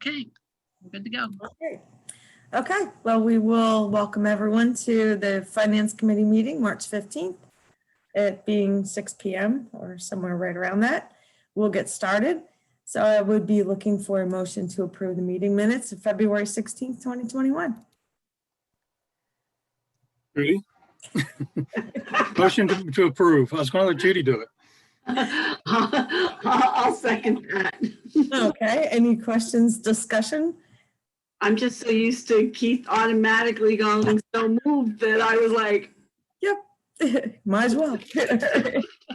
Okay, we're good to go. Okay. Okay, well, we will welcome everyone to the Finance Committee meeting, March 15th, it being 6 p.m. or somewhere right around that. We'll get started. So I would be looking for a motion to approve the meeting minutes of February 16th, 2021. Judy? Motion to approve. I was going to let Judy do it. I'll second that. Okay, any questions, discussion? I'm just so used to Keith automatically going so moved that I was like, Yep, might as well.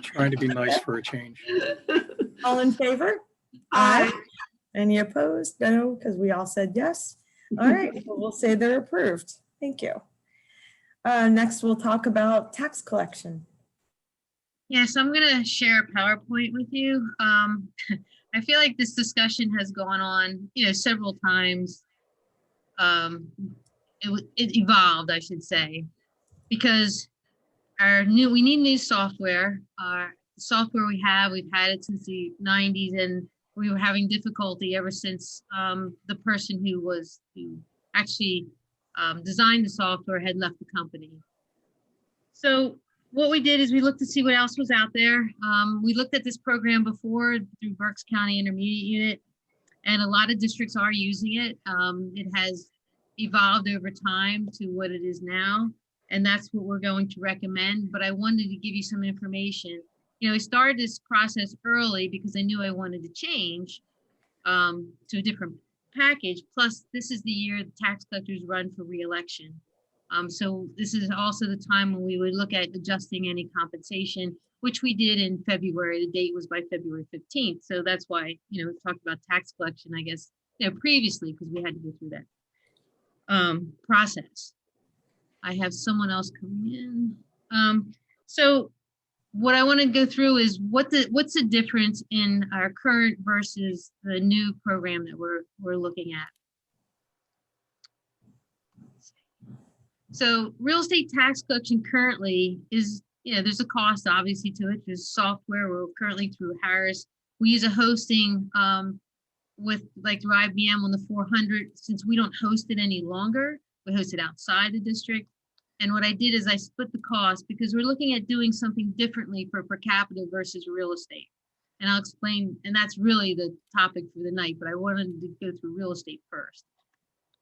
Trying to be nice for a change. All in favor? Aye. Any opposed? No, because we all said yes. All right, so we'll say they're approved. Thank you. Next, we'll talk about tax collection. Yeah, so I'm going to share a PowerPoint with you. I feel like this discussion has gone on, several times. It evolved, I should say, because we need new software. Our software we've had it since the 90s, and we were having difficulty ever since the person who actually designed the software had left the company. So what we did is we looked to see what else was out there. We looked at this program before through Berks County Intermediate Unit, and a lot of districts are using it. It has evolved over time to what it is now, and that's what we're going to recommend. But I wanted to give you some information. I started this process early because I knew I wanted to change to a different package. Plus, this is the year the tax collectors run for re-election. So this is also the time when we would look at adjusting any compensation, which we did in February. The date was by February 15th. So that's why, we've talked about tax collection, I guess, previously, because we had to go through that process. I have someone else coming in. So what I want to go through is what's the difference in our current versus the new program that we're looking at. So real estate tax collection currently is, there's a cost obviously to it. There's software. We're currently through Harris. We use a hosting with through IBM on the 400. Since we don't host it any longer, we host it outside the district. And what I did is I split the cost because we're looking at doing something differently for per capita versus real estate. And I'll explain, and that's really the topic for the night, but I wanted to go through real estate first.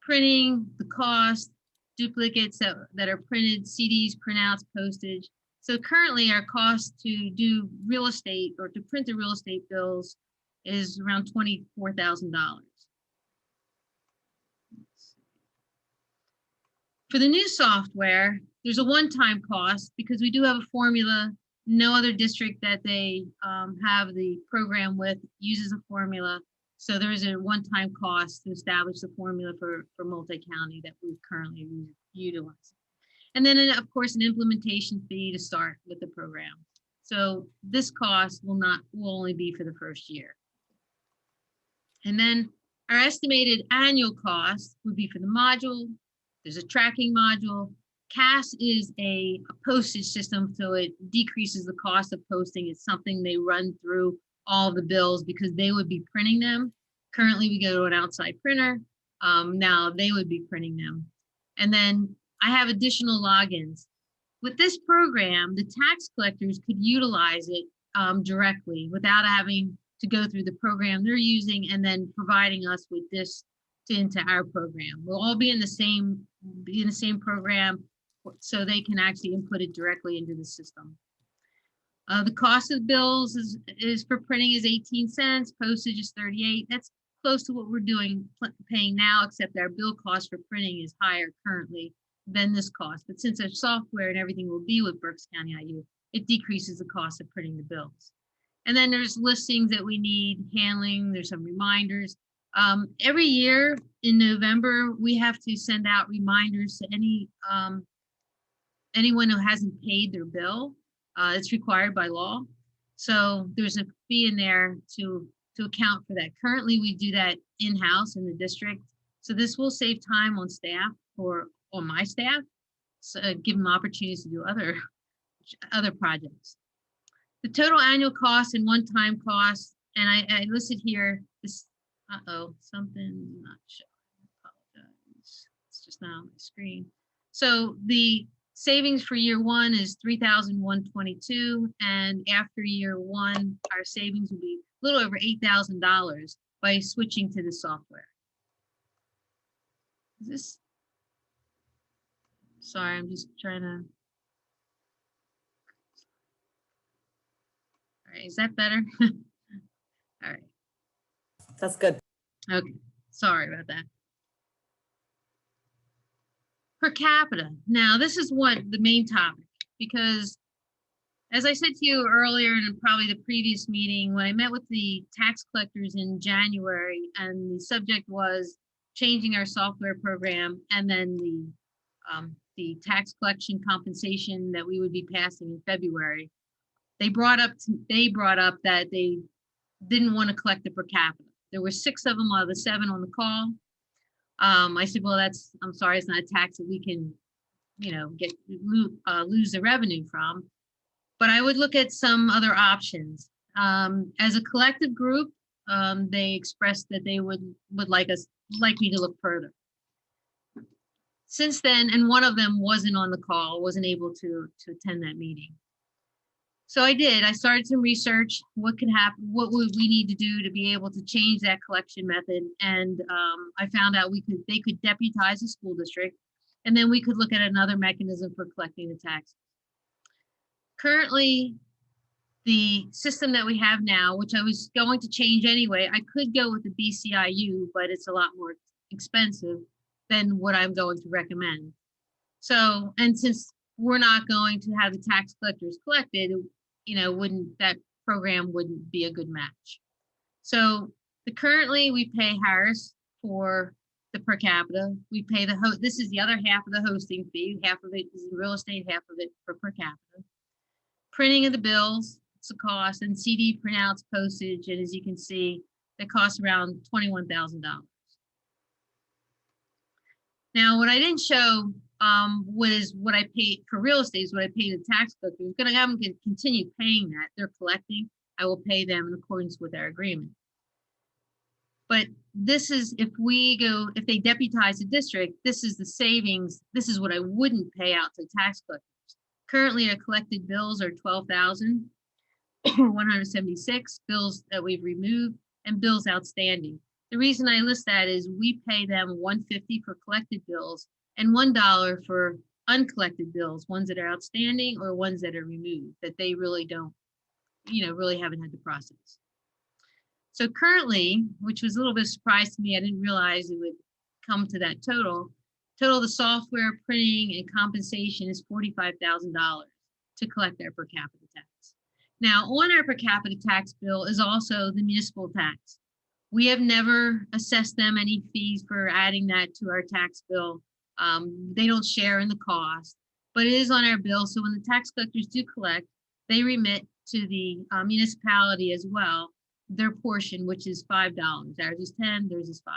Printing, the cost, duplicates that are printed, CDs, printouts, postage. So currently our cost to do real estate or to print the real estate bills is around $24,000. For the new software, there's a one-time cost because we do have a formula. No other district that they have the program with uses a formula. So there is a one-time cost to establish the formula for multi-county that we currently utilize. And then, of course, an implementation fee to start with the program. So this cost will only be for the first year. And then our estimated annual cost would be for the module. There's a tracking module. CAS is a postage system, so it decreases the cost of posting. It's something they run through all the bills because they would be printing them. Currently, we go to an outside printer. Now they would be printing them. And then I have additional logins. With this program, the tax collectors could utilize it directly without having to go through the program they're using and then providing us with this into our program. We'll all be in the same program, so they can actually input it directly into the system. The cost of bills is for printing is 18 cents, postage is 38. That's close to what we're paying now, except our bill cost for printing is higher currently than this cost. But since our software and everything will be with Berks County IU, it decreases the cost of printing the bills. And then there's listings that we need handling. There's some reminders. Every year in November, we have to send out reminders to anyone who hasn't paid their bill. It's required by law. So there's a fee in there to account for that. Currently, we do that in-house in the district. So this will save time on staff on my staff, so give them opportunities to do other projects. The total annual cost and one-time cost, and I listed here this Uh-oh, something's not showing. Apologize. It's just not on my screen. So the savings for year one is 3,122, and after year one, our savings will be a little over $8,000 by switching to the software. Is this? Sorry, I'm just trying to. All right, is that better? All right. That's good. Okay, sorry about that. Per capita. Now, this is what the main topic, because as I said to you earlier and in probably the previous meeting, when I met with the tax collectors in January, and the subject was changing our software program, and then the tax collection compensation that we would be passing in February, they brought up that they didn't want to collect the per capita. There were 6 of them out of the 7 on the call. I said, well, I'm sorry, it's not a tax that we can, lose the revenue from. But I would look at some other options. As a collective group, they expressed that they would like me to look further. Since then, and one of them wasn't on the call, wasn't able to attend that meeting. So I did. I started some research. What could happen? What would we need to do to be able to change that collection method? And I found out they could deputize the school district, and then we could look at another mechanism for collecting the taxes. Currently, the system that we have now, which I was going to change anyway, I could go with the BCIU, but it's a lot more expensive than what I'm going to recommend. So, and since we're not going to have the tax collectors collected, that program wouldn't be a good match. So currently we pay Harris for the per capita. We pay this is the other half of the hosting fee. Half of it is real estate, half of it for per capita. Printing of the bills, it's a cost, and CD printouts, postage, and as you can see, that costs around $21,000. Now, what I didn't show was what I paid for real estate is what I paid the tax collector. I'm going to have them continue paying that. They're collecting. I will pay them in accordance with our agreement. But this is if they deputize the district, this is the savings. This is what I wouldn't pay out to tax collectors. Currently, our collected bills are 12,176 bills that we've removed and bills outstanding. The reason I list that is we pay them $1.50 for collected bills and $1 for uncollected bills, ones that are outstanding or ones that are removed that they really don't, really haven't had to process. So currently, which was a little bit of a surprise to me, I didn't realize it would come to that total. Total of the software, printing, and compensation is $45,000 to collect our per capita tax. Now, on our per capita tax bill is also the municipal tax. We have never assessed them any fees for adding that to our tax bill. They don't share in the cost, but it is on our bill. So when the tax collectors do collect, they remit to the municipality as well their portion, which is $5. Ours is 10, theirs is 5.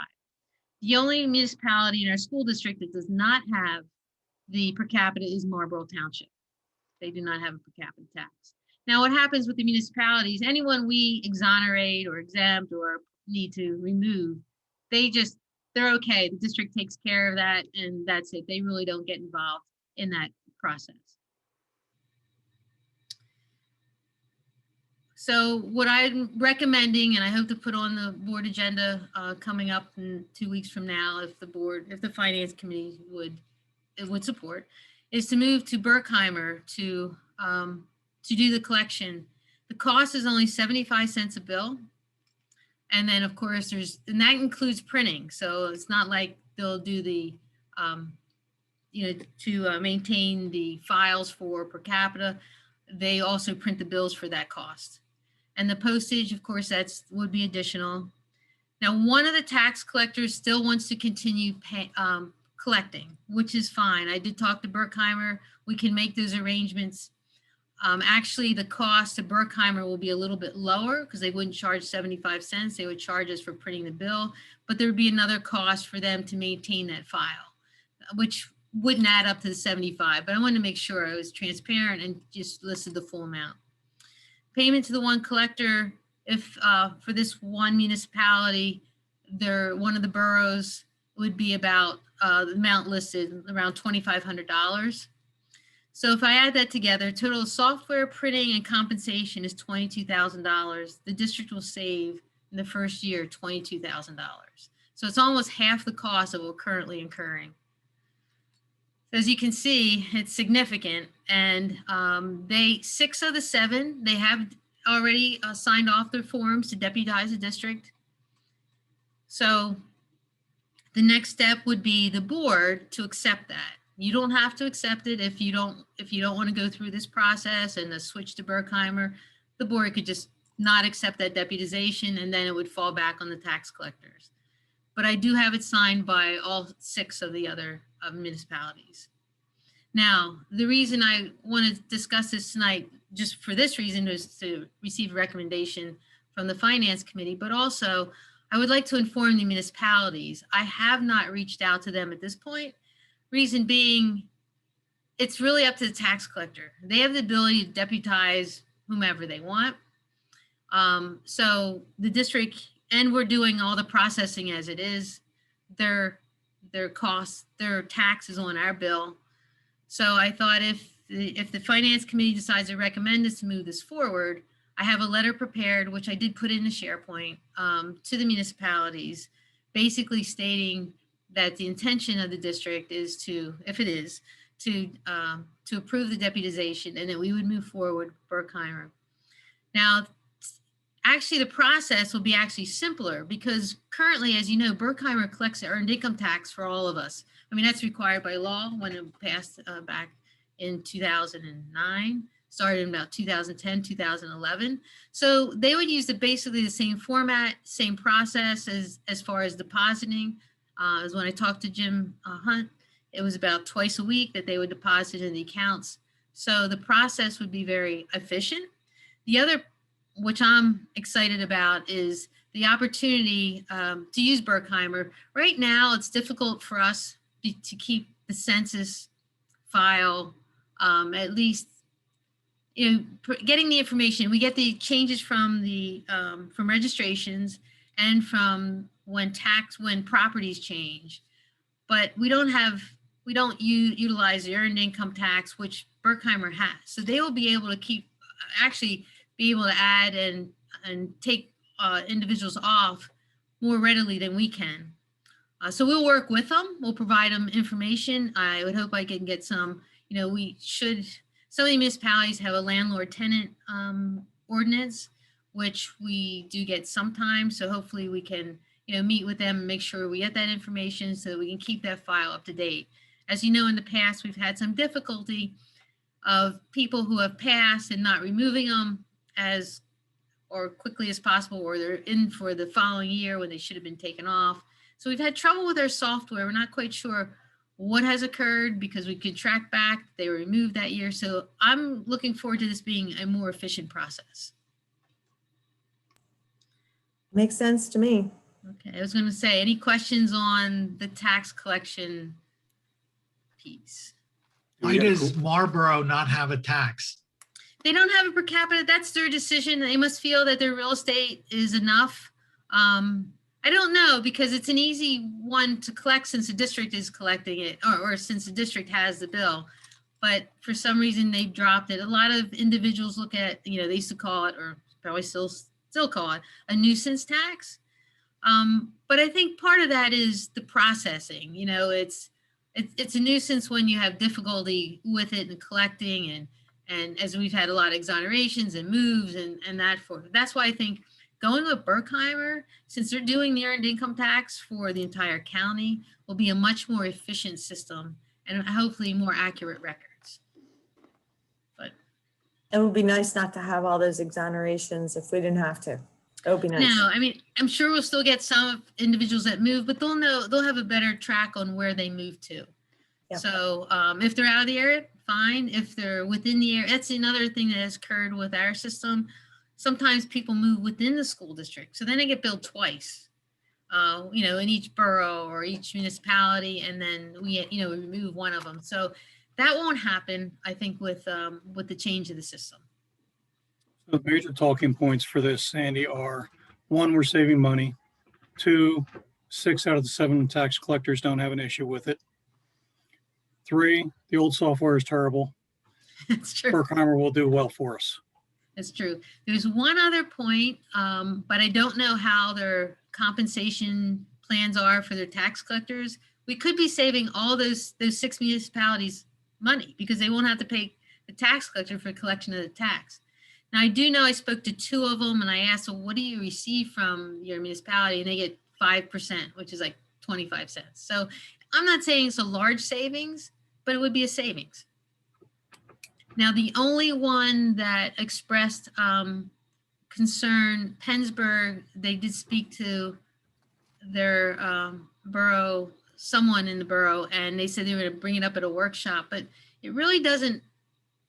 The only municipality in our school district that does not have the per capita is Marlborough Township. They do not have a per capita tax. Now, what happens with the municipalities, anyone we exonerate or exempt or need to remove, they're okay. The district takes care of that, and that's it. They really don't get involved in that process. So what I'm recommending, and I hope to put on the board agenda coming up in 2 weeks from now, if the finance committee would support, is to move to Berkheimer to do the collection. The cost is only 75 cents a bill. And then of course and that includes printing. So it's not like they'll do the, to maintain the files for per capita. They also print the bills for that cost. And the postage, of course, would be additional. Now, one of the tax collectors still wants to continue collecting, which is fine. I did talk to Berkheimer. We can make those arrangements. Actually, the cost to Berkheimer will be a little bit lower because they wouldn't charge 75 cents. They would charge us for printing the bill, but there would be another cost for them to maintain that file, which wouldn't add up to the 75. But I wanted to make sure I was transparent and just listed the full amount. Payment to the one collector, if for this one municipality, one of the boroughs would be about, the amount listed around $2,500. So if I add that together, total software, printing, and compensation is $22,000. The district will save in the first year $22,000. So it's almost half the cost of what we're currently incurring. As you can see, it's significant, and 6 of the 7, they have already signed off their forms to deputize the district. So the next step would be the board to accept that. You don't have to accept it if you don't want to go through this process and the switch to Berkheimer. The board could just not accept that deputization, and then it would fall back on the tax collectors. But I do have it signed by all 6 of the other municipalities. Now, the reason I want to discuss this tonight, just for this reason, is to receive a recommendation from the Finance Committee, but also I would like to inform the municipalities. I have not reached out to them at this point. Reason being, it's really up to the tax collector. They have the ability to deputize whomever they want. So the district, and we're doing all the processing as it is, their costs, their taxes on our bill. So I thought if the Finance Committee decides to recommend us to move this forward, I have a letter prepared, which I did put in the SharePoint, to the municipalities, basically stating that the intention of the district is to, if it is, to approve the deputization, and that we would move forward with Berkheimer. Now, actually, the process will be actually simpler because currently, as you know, Berkheimer collects the earned income tax for all of us. I mean, that's required by law when it passed back in 2009, started in about 2010, 2011. So they would use basically the same format, same process as far as depositing. As when I talked to Jim Hunt, it was about twice a week that they would deposit in the accounts. So the process would be very efficient. The other, which I'm excited about, is the opportunity to use Berkheimer. Right now, it's difficult for us to keep the census file, at least, getting the information. We get the changes from from registrations and from when properties change, but we don't utilize the earned income tax, which Berkheimer has. So they will be able to be able to add and take individuals off more readily than we can. So we'll work with them. We'll provide them information. I would hope I can get some, some of the municipalities have a landlord-tenant ordinance, which we do get sometimes. So hopefully we can, meet with them and make sure we get that information so that we can keep that file up to date. As you know, in the past, we've had some difficulty of people who have passed and not removing them or quickly as possible, or they're in for the following year when they should have been taken off. So we've had trouble with our software. We're not quite sure what has occurred because we could track back. They were removed that year. So I'm looking forward to this being a more efficient process. Makes sense to me. Okay, I was going to say, any questions on the tax collection piece? Why does Marlboro not have a tax? They don't have a per capita. That's their decision. They must feel that their real estate is enough. I don't know, because it's an easy one to collect since the district is collecting it, or since the district has the bill. But for some reason, they've dropped it. A lot of individuals look at, they used to call it, or probably still call it, a nuisance tax. But I think part of that is the processing. It's a nuisance when you have difficulty with it and collecting, and as we've had a lot of exonerations and moves and that's why I think going with Berkheimer, since they're doing the earned income tax for the entire county, will be a much more efficient system and hopefully more accurate records. But It would be nice not to have all those exonerations if we didn't have to. It would be nice. no, I mean, I'm sure we'll still get some individuals that move, but they'll have a better track on where they move to. Yep. So if they're out of the area, fine. If they're within the area, that's another thing that has occurred with our system. Sometimes people move within the school district, so then they get billed twice, in each borough or each municipality, and then we remove one of them. So that won't happen, I think, with the change of the system. So the major talking points for this, Sandy, are: one, we're saving money. 2, 6 out of the 7 tax collectors don't have an issue with it. 3, the old software is terrible. It's true. Berkheimer will do well for us. It's true. There's one other point, but I don't know how their compensation plans are for their tax collectors. We could be saving all those 6 municipalities money because they won't have to pay the tax collector for collection of the tax. Now, I do know I spoke to 2 of them and I asked, well, what do you receive from your municipality? And they get 5%, which is like 25 cents. So I'm not saying it's a large savings, but it would be a savings. Now, the only one that expressed concern, Pennsburg, they did speak to their borough, someone in the borough, and they said they were going to bring it up at a workshop, but it really doesn't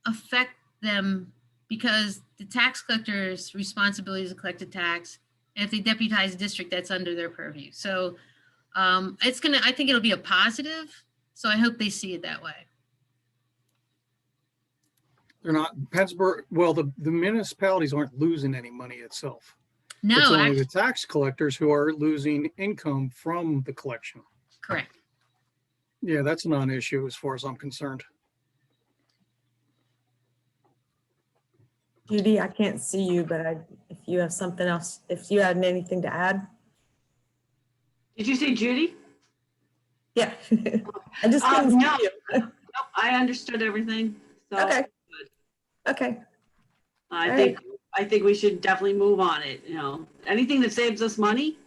affect them because the tax collector's responsibility is to collect the tax. And if they deputize the district, that's under their purview. So I think it'll be a positive. So I hope they see it that way. They're not, Pittsburgh, well, the municipalities aren't losing any money itself. It's No, only the tax collectors who are losing income from the collection. correct. Yeah, that's a non-issue as far as I'm concerned. Judy, I can't see you, but if you have something else, if you had anything to add. Did you say Judy? Yeah. I just couldn't see No. you. No, I understood everything. So Okay. Okay. I think we should definitely move on it. You know, anything that saves us money.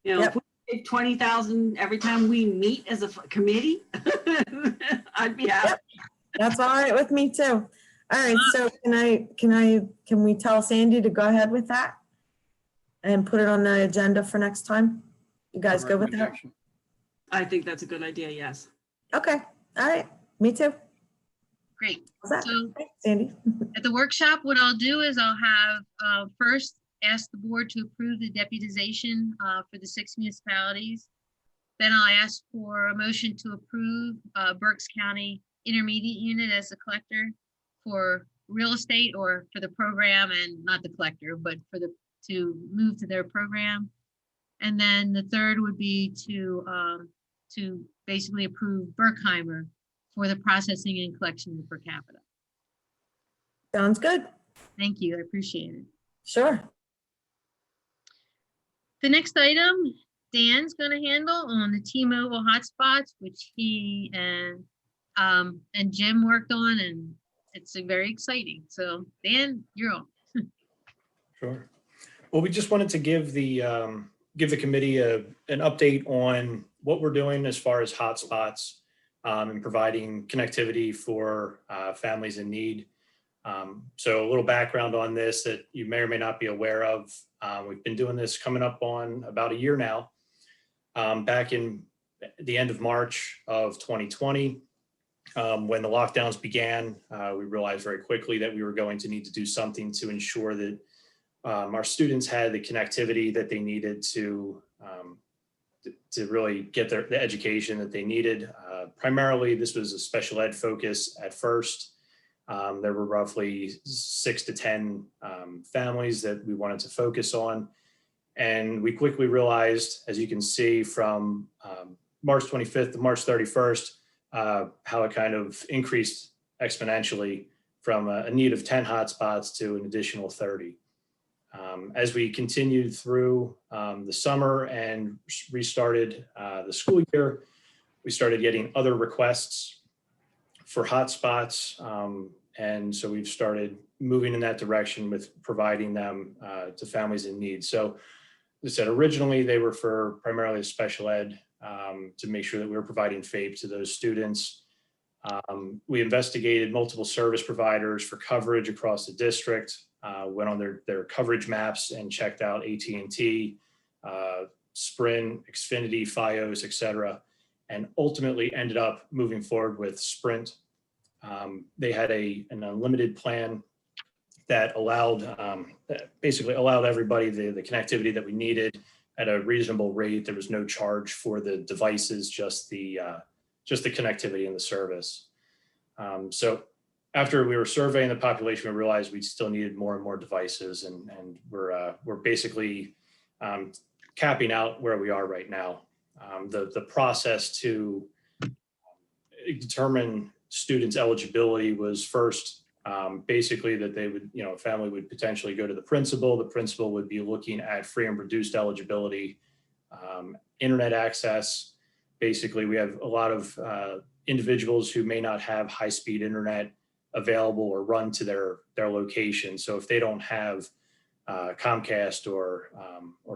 You know, Yep. if we save 20,000 every time we meet as a committee, I'd be happy. Yep. That's all right with me too. All right. So can we tell Sandy to go ahead with that and put it on the agenda for next time? You guys go with that? Recommendation. I think that's a good idea. Yes. Okay. All right. Me too. Great. How's that? So Thanks, Sandy. at the workshop, what I'll do is I'll have first ask the board to approve the deputization for the 6 municipalities. Then I'll ask for a motion to approve Berks County Intermediate Unit as the collector for real estate or for the program, and not the collector, but for to move to their program. And then the third would be to basically approve Berkheimer for the processing and collection per capita. Sounds good. Thank you, I appreciate it. Sure. The next item, Dan's gonna handle on the T-Mobile hotspots, which he and Jim worked on, and it's very exciting. So Dan, you're on. Sure. Well, we just wanted to give the committee an update on what we're doing as far as hotspots and providing connectivity for families in need. So a little background on this that you may or may not be aware of. We've been doing this coming up on about a year now. Back in the end of March of 2020, when the lockdowns began, we realized very quickly that we were going to need to do something to ensure that our students had the connectivity that they needed to really get the education that they needed. Primarily, this was a special ed focus at first. There were roughly 6 to 10 families that we wanted to focus on. And we quickly realized, as you can see from March 25th to March 31st, how it kind of increased exponentially from a need of 10 hotspots to an additional 30. As we continued through the summer and restarted the school year, we started getting other requests for hotspots. And so we've started moving in that direction with providing them to families in need. So as I said, originally they were for primarily special ed to make sure that we were providing FAPE to those students. We investigated multiple service providers for coverage across the district, went on their coverage maps and checked out AT&T, Sprint, Xfinity, Fios, et cetera, and ultimately ended up moving forward with Sprint. They had an unlimited plan that basically allowed everybody the connectivity that we needed at a reasonable rate. There was no charge for the devices, just the connectivity and the service. So after we were surveying the population, we realized we still needed more and more devices, and we're basically capping out where we are right now. The process to determine students' eligibility was first basically that they would, a family would potentially go to the principal. The principal would be looking at free and reduced eligibility, internet access. Basically, we have a lot of individuals who may not have high-speed internet available or run to their location. So if they don't have Comcast or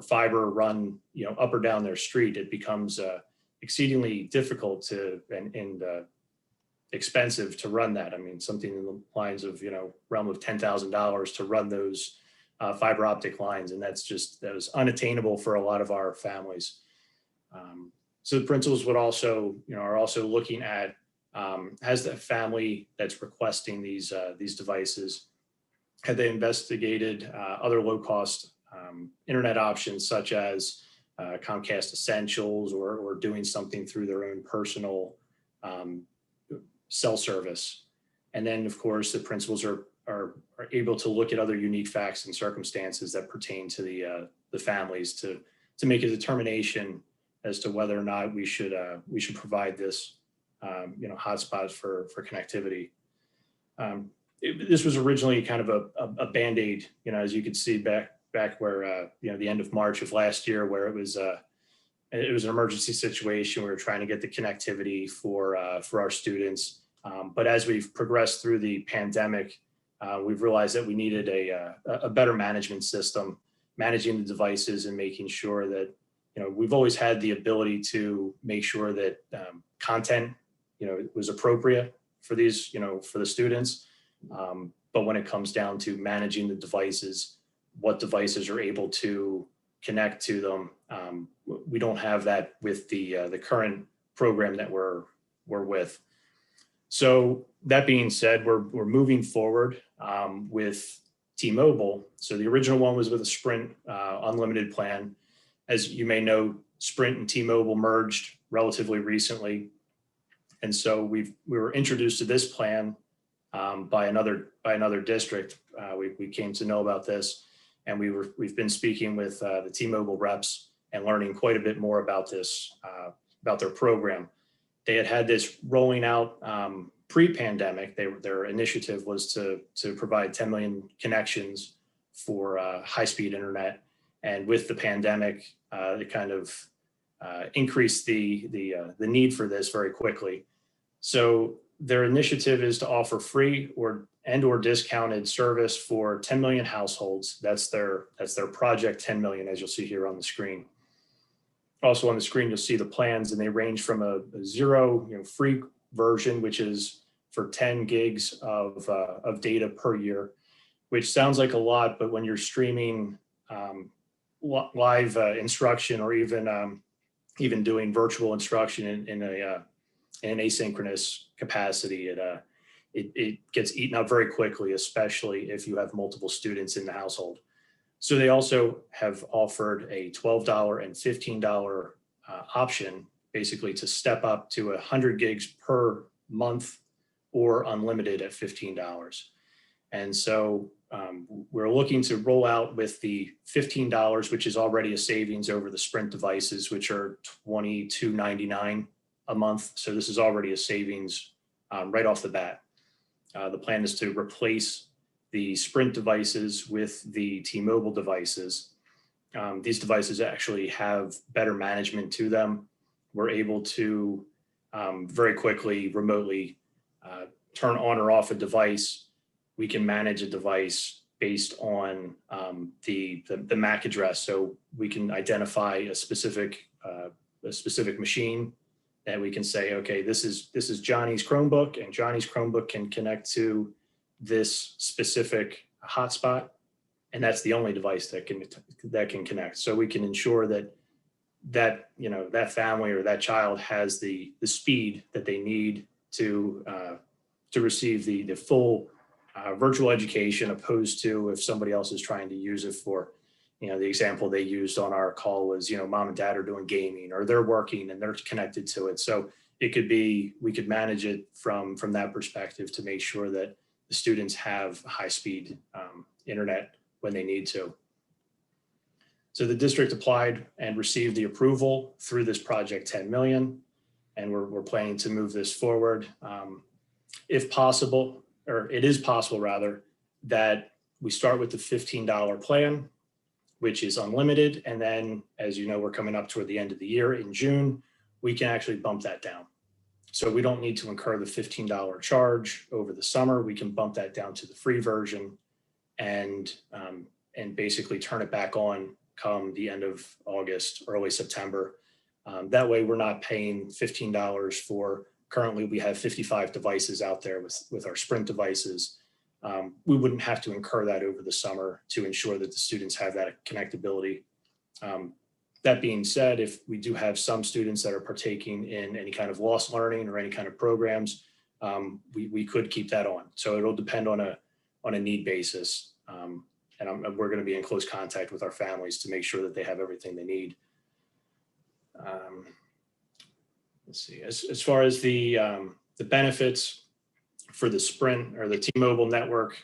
fiber run, up or down their street, it becomes exceedingly difficult to and expensive to run that. I mean, something in the lines of realm of $10,000 to run those fiber optic lines, and that was unattainable for a lot of our families. So the principals would also, are also looking at has the family that's requesting these devices, have they investigated other low-cost internet options such as Comcast Essentials or doing something through their own personal cell service. And then, of course, the principals are able to look at other unique facts and circumstances that pertain to the families to make a determination as to whether or not we should provide this hotspots for connectivity. This was originally kind of a Band-Aid, as you could see back where the end of March of last year, where it was an emergency situation. We were trying to get the connectivity for our students, but as we've progressed through the pandemic, we've realized that we needed a better management system, managing the devices and making sure that we've always had the ability to make sure that content was appropriate for these for the students, but when it comes down to managing the devices, what devices are able to connect to them, we don't have that with the current program that we're with. So that being said, we're moving forward with T-Mobile. So the original one was with a Sprint unlimited plan. As you may know, Sprint and T-Mobile merged relatively recently, and so we were introduced to this plan by another district. We came to know about this, and we've been speaking with the T-Mobile reps and learning quite a bit more about this, about their program. They had this rolling out pre-pandemic. Their initiative was to provide 10 million connections for high-speed internet, and with the pandemic, it kind of increased the need for this very quickly. So their initiative is to offer free or discounted service for 10 million households. That's their project 10 million, as you'll see here on the screen. Also on the screen, you'll see the plans, and they range from a zero free version, which is for 10 gigs of data per year, which sounds like a lot, but when you're streaming live instruction or even doing virtual instruction in an asynchronous capacity, it gets eaten up very quickly, especially if you have multiple students in the household. So they also have offered a $12 and $15 option, basically to step up to 100 gigs per month or unlimited at $15. And so we're looking to roll out with the $15, which is already a savings over the Sprint devices, which are $22.99 a month. So this is already a savings right off the bat. The plan is to replace the Sprint devices with the T-Mobile devices. These devices actually have better management to them. We're able to very quickly remotely turn on or off a device. We can manage a device based on the MAC address. So we can identify a specific machine, and we can say, okay, this is Johnny's Chromebook, and Johnny's Chromebook can connect to this specific hotspot, and that's the only device that can connect. So we can ensure that family or that child has the speed that they need to receive the full virtual education, opposed to if somebody else is trying to use it for, the example they used on our call was, mom and dad are doing gaming or they're working and they're connected to it. So it could be, we could manage it from that perspective to make sure that the students have high speed internet when they need to. So the district applied and received the approval through this project 10 million, and we're planning to move this forward. If possible, or it is possible rather, that we start with the $15 plan, which is unlimited. And then, as you know, we're coming up toward the end of the year in June, we can actually bump that down. So we don't need to incur the $15 charge over the summer. We can bump that down to the free version and basically turn it back on come the end of August, early September. That way we're not paying $15 for, currently we have 55 devices out there with our Sprint devices. We wouldn't have to incur that over the summer to ensure that the students have that connectability. That being said, if we do have some students that are partaking in any kind of lost learning or any kind of programs, we could keep that on. So it'll depend on a need basis. And we're going to be in close contact with our families to make sure that they have everything they need. Let's see, as far as the benefits for the Sprint or the T-Mobile network,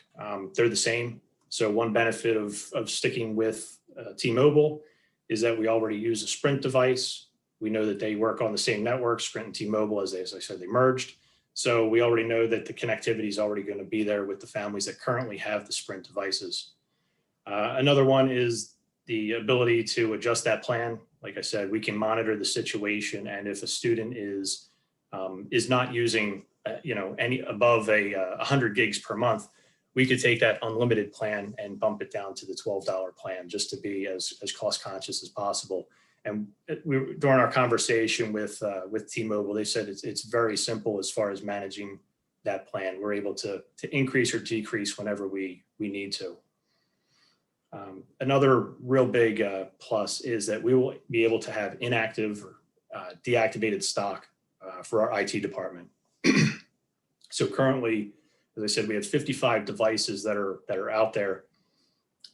they're the same. So one benefit of sticking with T-Mobile is that we already use a Sprint device. We know that they work on the same network, Sprint and T-Mobile, as I said, they merged. So we already know that the connectivity is already going to be there with the families that currently have the Sprint devices. Another one is the ability to adjust that plan. Like I said, we can monitor the situation, and if a student is not using any above 100 gigs per month, we could take that unlimited plan and bump it down to the $12 plan, just to be as cost conscious as possible. And during our conversation with T-Mobile, they said it's very simple as far as managing that plan. We're able to increase or decrease whenever we need to. Another real big plus is that we will be able to have inactive or deactivated stock for our IT department. So currently, as I said, we have 55 devices that are out there.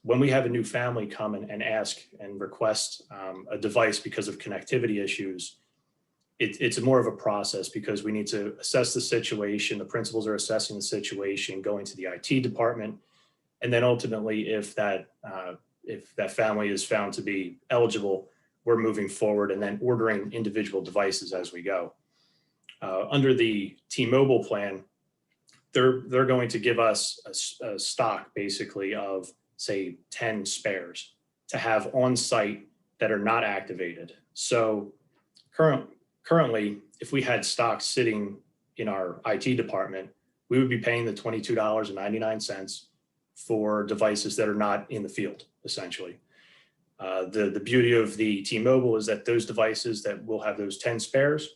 When we have a new family come and ask and request a device because of connectivity issues, it's more of a process because we need to assess the situation. The principals are assessing the situation, going to the IT department. And then ultimately, if that family is found to be eligible, we're moving forward and then ordering individual devices as we go. Under the T-Mobile plan, they're going to give us a stock basically of, say, 10 spares to have on site that are not activated. So currently, if we had stock sitting in our IT department, we would be paying the $22.99 for devices that are not in the field, essentially. The beauty of the T-Mobile is that those devices that will have those 10 spares,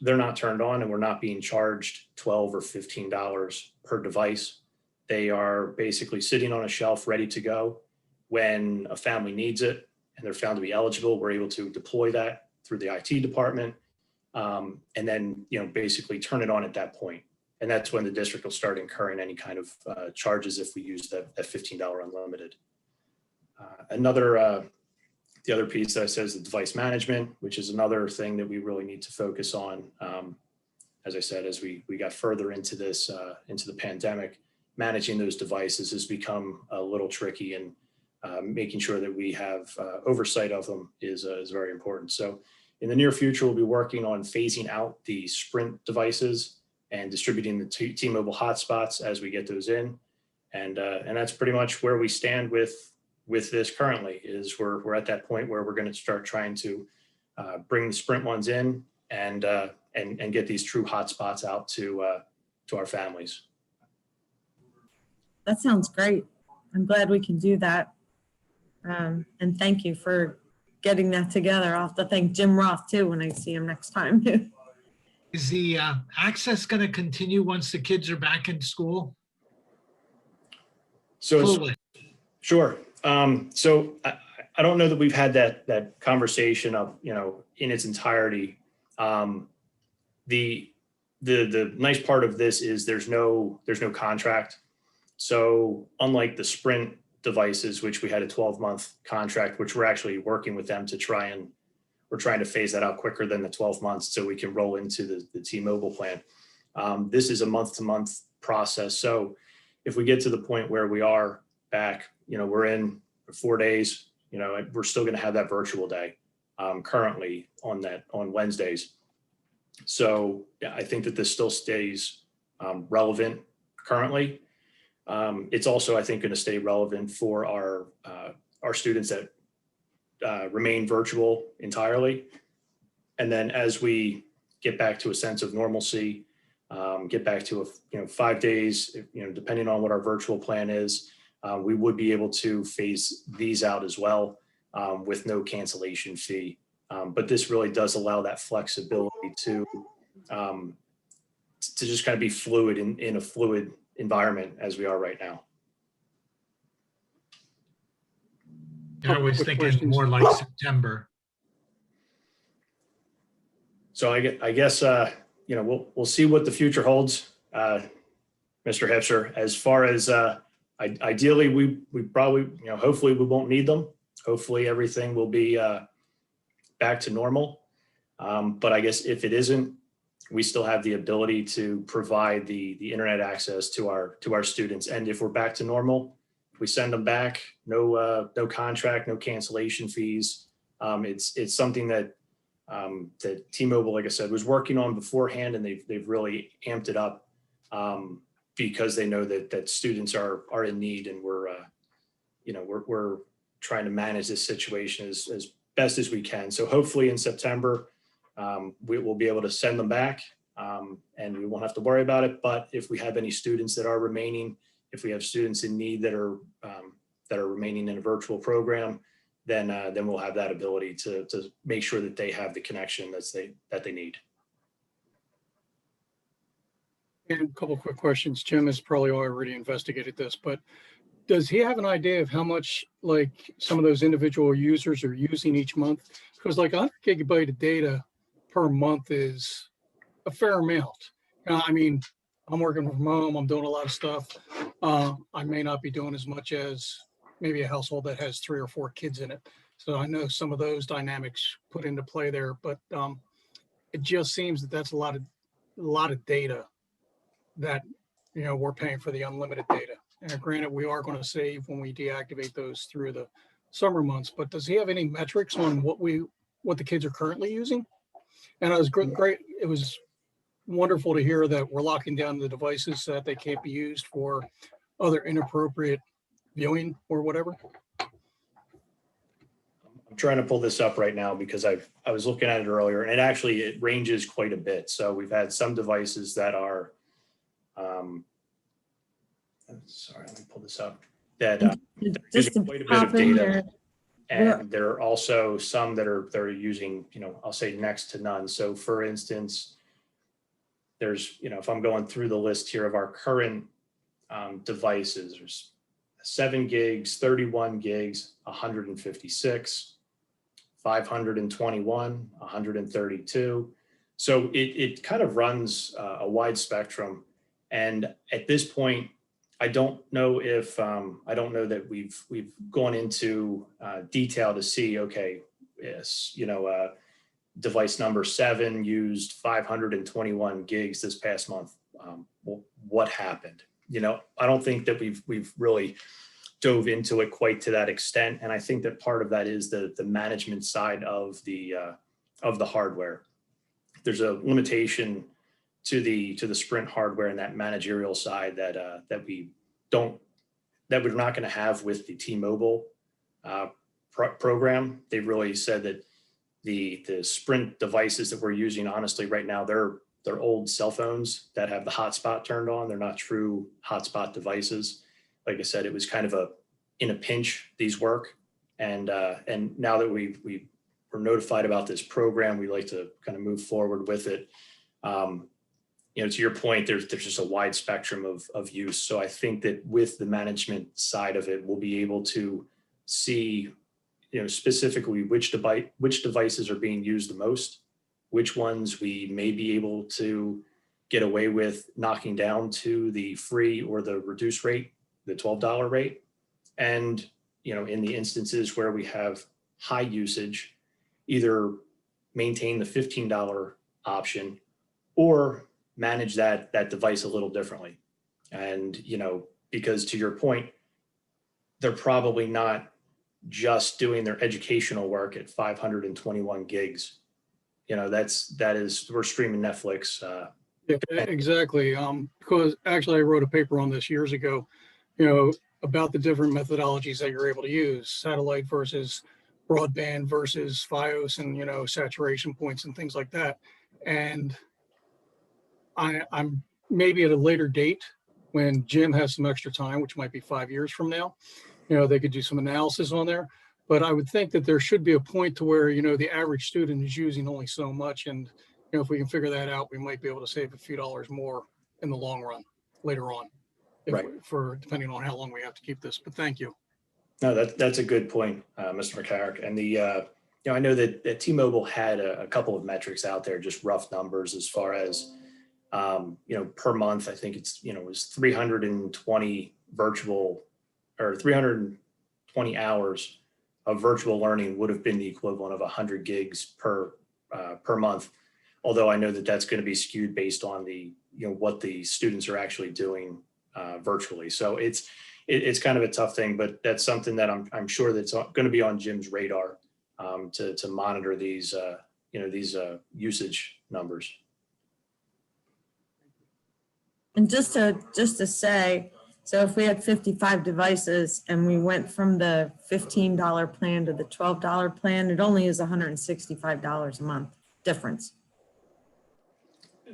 they're not turned on and we're not being charged $12 or $15 per device. They are basically sitting on a shelf ready to go. When a family needs it and they're found to be eligible, we're able to deploy that through the IT department and then basically turn it on at that point. And that's when the district will start incurring any kind of charges if we use that $15 unlimited. The other piece that I said is the device management, which is another thing that we really need to focus on. As I said, as we got further into this, into the pandemic, managing those devices has become a little tricky, and making sure that we have oversight of them is very important. So in the near future, we'll be working on phasing out the Sprint devices and distributing the T-Mobile hotspots as we get those in. And that's pretty much where we stand with this currently, is we're at that point where we're going to start trying to bring the Sprint ones in and get these true hotspots out to our families. That sounds great. I'm glad we can do that. And thank you for getting that together. I'll have to thank Jim Roth too when I see him next time. Is the access going to continue once the kids are back in school? So Fully. sure. So I don't know that we've had that conversation of, in its entirety. The nice part of this is there's no contract. So unlike the Sprint devices, which we had a 12-month contract, which we're actually working with them to we're trying to phase that out quicker than the 12 months so we can roll into the T-Mobile plan. This is a month-to-month process. So if we get to the point where we are back, we're in 4 days, we're still going to have that virtual day currently on Wednesdays. So yeah, I think that this still stays relevant currently. It's also, I think, going to stay relevant for our students that remain virtual entirely. And then as we get back to a sense of normalcy, get back to 5 days, depending on what our virtual plan is, we would be able to phase these out as well with no cancellation fee. But this really does allow that flexibility to just kind of be fluid in a fluid environment as we are right now. I was Quick thinking questions. more like September. So I guess we'll see what the future holds, Mr. Hipser. As far as ideally, we probably hopefully we won't need them. Hopefully everything will be back to normal. But I guess if it isn't, we still have the ability to provide the internet access to our students. And if we're back to normal, we send them back. No contract, no cancellation fees. It's something that T-Mobile, like I said, was working on beforehand, and they've really amped it up because they know that students are in need, and we're trying to manage this situation as best as we can. So hopefully in September, we will be able to send them back and we won't have to worry about it. But if we have any students that are remaining, if we have students in need that are remaining in a virtual program, then we'll have that ability to make sure that they have the connection that they need. And a couple of quick questions. Jim has probably already investigated this, but does he have an idea of how much like some of those individual users are using each month? Because like 100 gigabyte of data per month is a fair amount. I mean, I'm working from home. I'm doing a lot of stuff. I may not be doing as much as maybe a household that has 3 or 4 kids in it. So I know some of those dynamics put into play there, but it just seems that that's a lot of data that we're paying for the unlimited data. And granted, we are going to save when we deactivate those through the summer months. But does he have any metrics on what the kids are currently using? And it was great. It was wonderful to hear that we're locking down the devices so that they can't be used for other inappropriate viewing or whatever. I'm trying to pull this up right now because I was looking at it earlier, and it ranges quite a bit. So we've had some devices that are, sorry, let me pull this up, that Just using to quite a bit pop of in data. here, And there are also some that are using, I'll say next to none. So for instance, there's, if I'm going through the list here of our current devices, there's 7 gigs, 31 gigs, 156, 521, 132. So it kind of runs a wide spectrum. And at this point, I don't know that we've gone into detail to see, okay, yes, device number 7 used 521 gigs this past month. Well, what happened? I don't think that we've really dove into it quite to that extent. And I think that part of that is the management side of the hardware. There's a limitation to the Sprint hardware and that managerial side that we're not going to have with the T-Mobile program. They've really said that the Sprint devices that we're using, honestly, right now, they're old cell phones that have the hotspot turned on. They're not true hotspot devices. Like I said, it was kind of in a pinch, these work. And now that we were notified about this program, we like to kind of move forward with it. To your point, there's just a wide spectrum of use. So I think that with the management side of it, we'll be able to see, specifically which devices are being used the most, which ones we may be able to get away with knocking down to the free or the reduced rate, the $12 rate. And, in the instances where we have high usage, either maintain the $15 option or manage that device a little differently. And, because to your point, they're probably not just doing their educational work at 521 gigs. You know, we're streaming Netflix. Yeah, exactly. Because actually I wrote a paper on this years ago, you know, about the different methodologies that you're able to use, satellite versus broadband versus FiOS and, you know, saturation points and things like that. And I'm maybe at a later date when Jim has some extra time, which might be 5 years from now, you know, they could do some analysis on there. But I would think that there should be a point to where, you know, the average student is using only so much. And, you know, if we can figure that out, we might be able to save a few dollars more in the long run later on. Right. For depending on how long we have to keep this. But thank you. No, that's a good point, Mr. McCarrick. And you know, I know that T-Mobile had a couple of metrics out there, just rough numbers as far as, you know, per month. I think it's, you know, it was 320 virtual or 320 hours of virtual learning would have been the equivalent of 100 gigs per month. Although I know that that's going to be skewed based on the, you know, what the students are actually doing virtually. So it's kind of a tough thing, but that's something that I'm sure that's going to be on Jim's radar to monitor these, you know, these usage numbers. And just to say, so if we had 55 devices and we went from the $15 plan to the $12 plan, it only is $165 a month difference.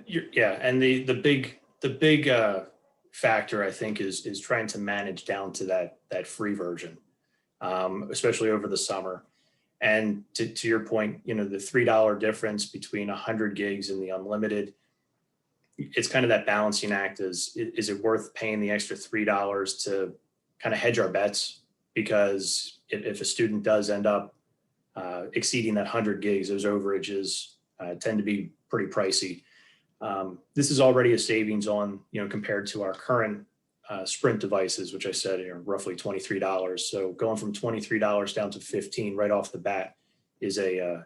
Yeah, and the big factor, I think, is trying to manage down to that free version, especially over the summer. And to your point, you know, the $3 difference between 100 gigs and the unlimited, it's kind of that balancing act. Is it worth paying the extra $3 to kind of hedge our bets? Because if a student does end up exceeding that 100 gigs, those overages tend to be pretty pricey. This is already a savings on, you know, compared to our current Sprint devices, which I said are roughly $23. So going from $23 down to $15 right off the bat is a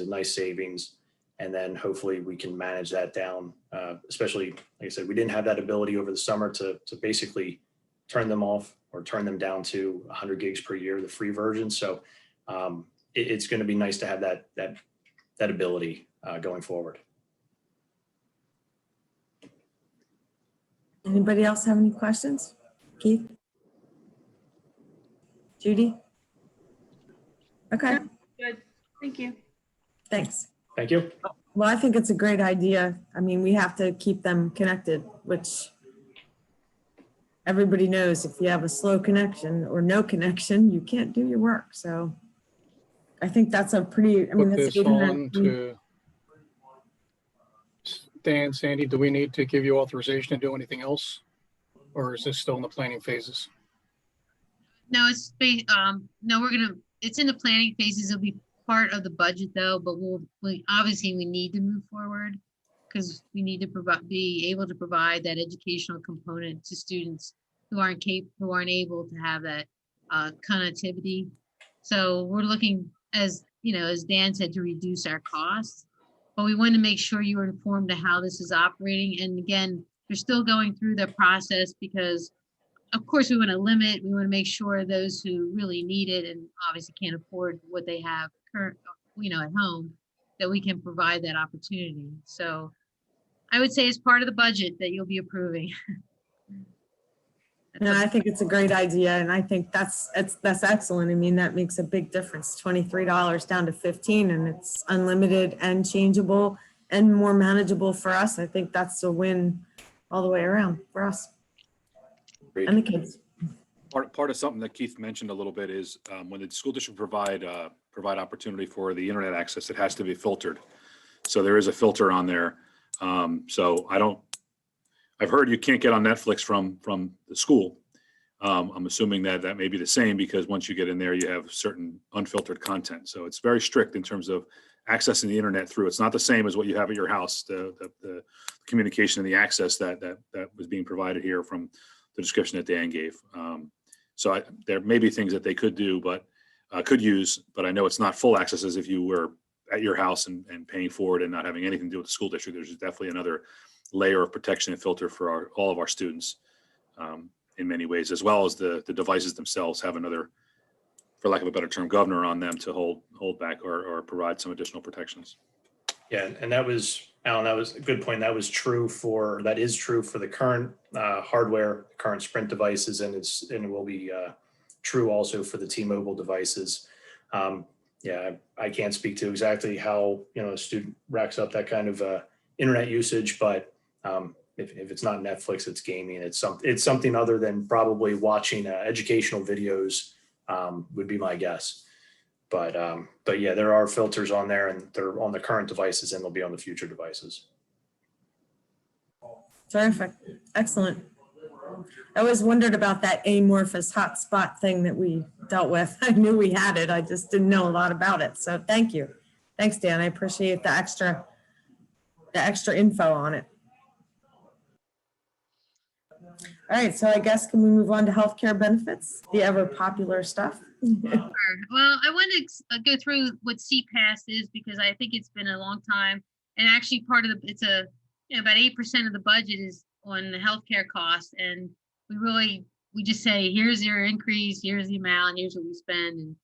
nice savings. And then hopefully we can manage that down, especially, like I said, we didn't have that ability over the summer to basically turn them off or turn them down to 100 gigs per year, the free version. So it's going to be nice to have that ability going forward. Anybody else have any questions? Keith? Judy? Okay, Good, thank you. thanks. Thank you. Well, I think it's a great idea. I mean, we have to keep them connected, which everybody knows if you have a slow connection or no connection, you can't do your work. So I think that's a pretty, I mean, Put that's this on to Dan, Sandy, do we need to give you authorization to do anything else? Or is this still in the planning phases? No, no, it's in the planning phases. It'll be part of the budget though, but obviously we need to move forward because we need to be able to provide that educational component to students who aren't able to have that connectivity. So we're looking, as you know, as Dan said, to reduce our costs, but we want to make sure you are informed of how this is operating. And again, they're still going through the process because of course we want to make sure those who really need it and obviously can't afford what they have at home, that we can provide that opportunity. So I would say it's part of the budget that you'll be approving. No, I think it's a great idea, and I think that's excellent. I mean, that makes a big difference. $23 down to $15, and it's unlimited and changeable and more manageable for us. I think that's a win all the way around for us and the kids. Part of something that Keith mentioned a little bit is when the school district provide opportunity for the internet access, it has to be filtered. So there is a filter on there. I've heard you can't get on Netflix from the school. I'm assuming that may be the same because once you get in there, you have certain unfiltered content. So it's very strict in terms of accessing the internet through. It's not the same as what you have at your house, the communication and the access that was being provided here from the description that Dan gave. So there may be things that they could do, but could use, but I know it's not full access as if you were at your house and paying for it and not having anything to do with the school district. There's definitely another layer of protection and filter for all of our students in many ways, as well as the devices themselves have another for lack of a better term, governor on them to hold back or provide some additional protections. Yeah, and that was, Alan, that was a good point. That is true for the current hardware, current Sprint devices, and it will be true also for the T-Mobile devices. Yeah, I can't speak to exactly how, a student racks up that kind of internet usage, but if it's not Netflix, it's gaming. It's something other than probably watching educational videos, would be my guess. But yeah, there are filters on there, and they're on the current devices, and they'll be on the future devices. Terrific. Excellent. I always wondered about that amorphous hotspot thing that we dealt with. I knew we had it. I just didn't know a lot about it. So thank you. Thanks, Dan. I appreciate the extra info on it. All right. So I guess, can we move on to healthcare benefits, the ever popular stuff? Sure. Well, I want to go through what CPAS is because I think it's been a long time, and actually it's about 8% of the budget is on the healthcare costs, and we just say, here's your increase, here's the amount, and here's what we spend,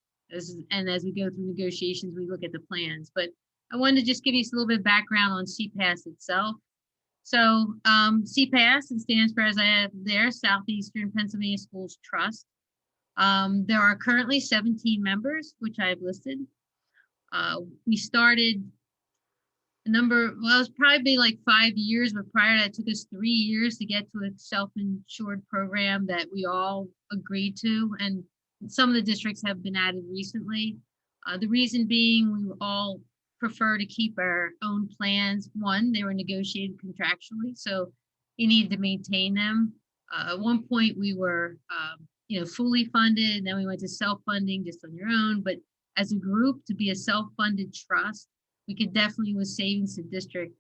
and as we go through negotiations, we look at the plans. But I wanted to just give you a little bit of background on CPAS itself. So CPAS, it stands for, as I have there, Southeastern Pennsylvania Schools Trust. There are currently 17 members, which I have listed. We started it's probably like 5 years, but prior to that, it took us 3 years to get to a self-insured program that we all agreed to. And some of the districts have been added recently. The reason being, we all prefer to keep our own plans. One, they were negotiated contractually, so you need to maintain them. At one point, we were fully funded, and then we went to self-funding just on your own. But as a group, to be a self-funded trust, we could definitely, with savings to district.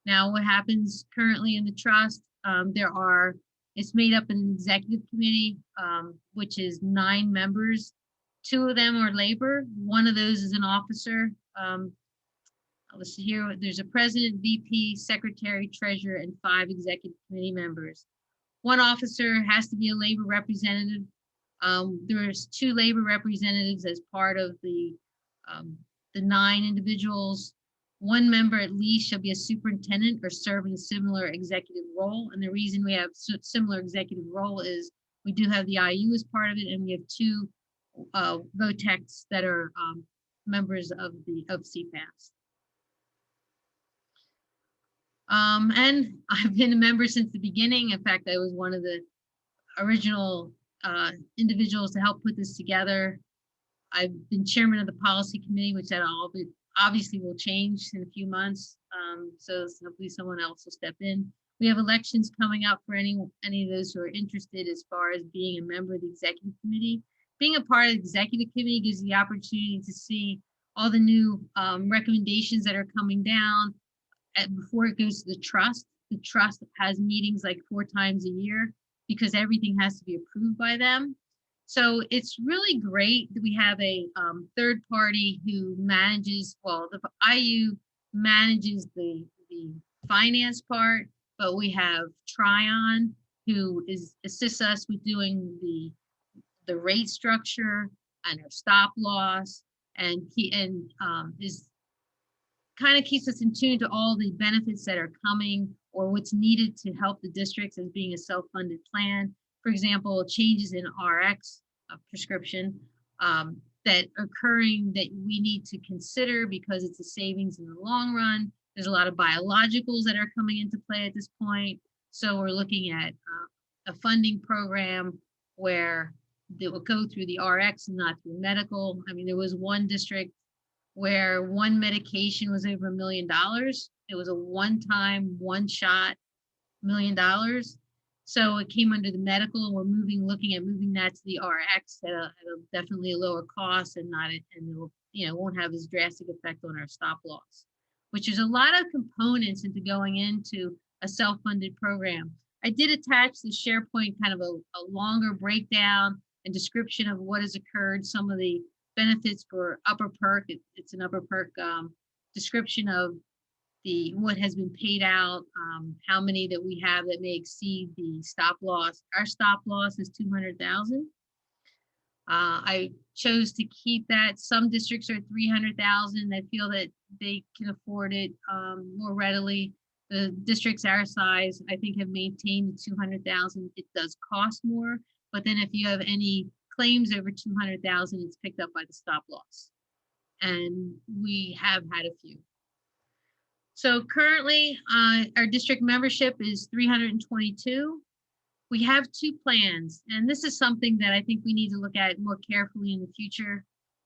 Now, what happens currently in the trust, it's made up of an executive committee, which is 9 members. 2 of them are labor. One of those is an officer. Let's see here, there's a president, VP, secretary, treasurer, and 5 executive committee members. One officer has to be a labor representative. There's 2 labor representatives as part of the 9 individuals. 1 member at least shall be a superintendent or serve in a similar executive role. And the reason we have similar executive role is we do have the IU as part of it, and we have 2 VOTECs that are members of CPAS. And I've been a member since the beginning. In fact, I was one of the original individuals to help put this together. I've been chairman of the policy committee, which that obviously will change in a few months. So hopefully someone else will step in. We have elections coming up for any of those who are interested as far as being a member of the executive committee. Being a part of the executive committee gives you the opportunity to see all the new recommendations that are coming down before it goes to the trust. The trust has meetings like 4 times a year because everything has to be approved by them. So it's really great that we have a third party who manages, the IU manages the finance part, but we have Tryon who assists us with doing the rate structure and our stop loss, and is kind of keeps us in tune to all the benefits that are coming or what's needed to help the districts as being a self-funded plan. For example, changes in RX prescription that are occurring that we need to consider because it's a savings in the long run. There's a lot of biologicals that are coming into play at this point. So we're looking at a funding program where they will go through the RX and not through medical. I mean, there was one district where one medication was over $1 million. It was a one-time, one-shot $1 million. So it came under the medical, and we're looking at moving that to the RX at a definitely a lower cost, and it won't have as drastic effect on our stop loss, which is a lot of components into going into a self-funded program. I did attach the SharePoint kind of a longer breakdown and description of what has occurred, some of the benefits for upper perk. It's an upper perk description of what has been paid out, how many that we have that may exceed the stop loss. Our stop loss is 200,000. I chose to keep that. Some districts are 300,000 that feel that they can afford it more readily. The districts our size, I think, have maintained the 200,000. It does cost more, but then if you have any claims over 200,000, it's picked up by the stop loss. And we have had a few. So currently, our district membership is 322. We have two plans, and this is something that I think we need to look at more carefully in the future.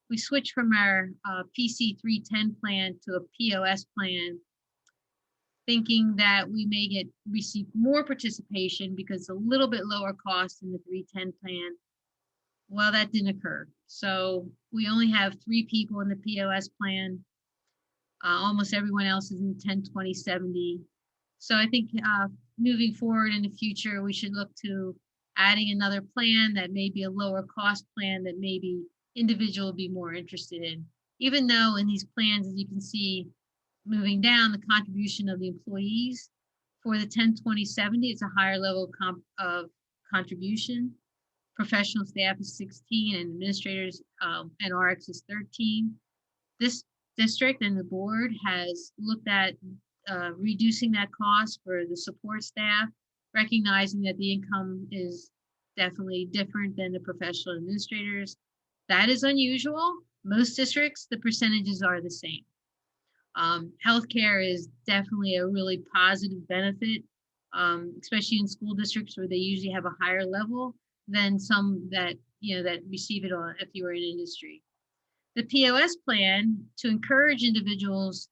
We switched from our PC 310 plan to a POS plan, thinking that we may receive more participation because it's a little bit lower cost in the 310 plan. Well, that didn't occur. So we only have 3 people in the POS plan. Almost everyone else is in 10, 20, 70. So I think moving forward in the future, we should look to adding another plan that may be a lower cost plan that maybe individual will be more interested in. Even though in these plans, as you can see, moving down, the contribution of the employees for the 10, 20, 70, it's a higher level of contribution. Professional staff is 16 and administrators and RX is 13. This district and the board has looked at reducing that cost for the support staff, recognizing that the income is definitely different than the professional administrators. That is unusual. Most districts, the percentages are the same. Healthcare is definitely a really positive benefit, especially in school districts where they usually have a higher level than some that, that receive it on if you were in industry. The POS plan, to encourage individuals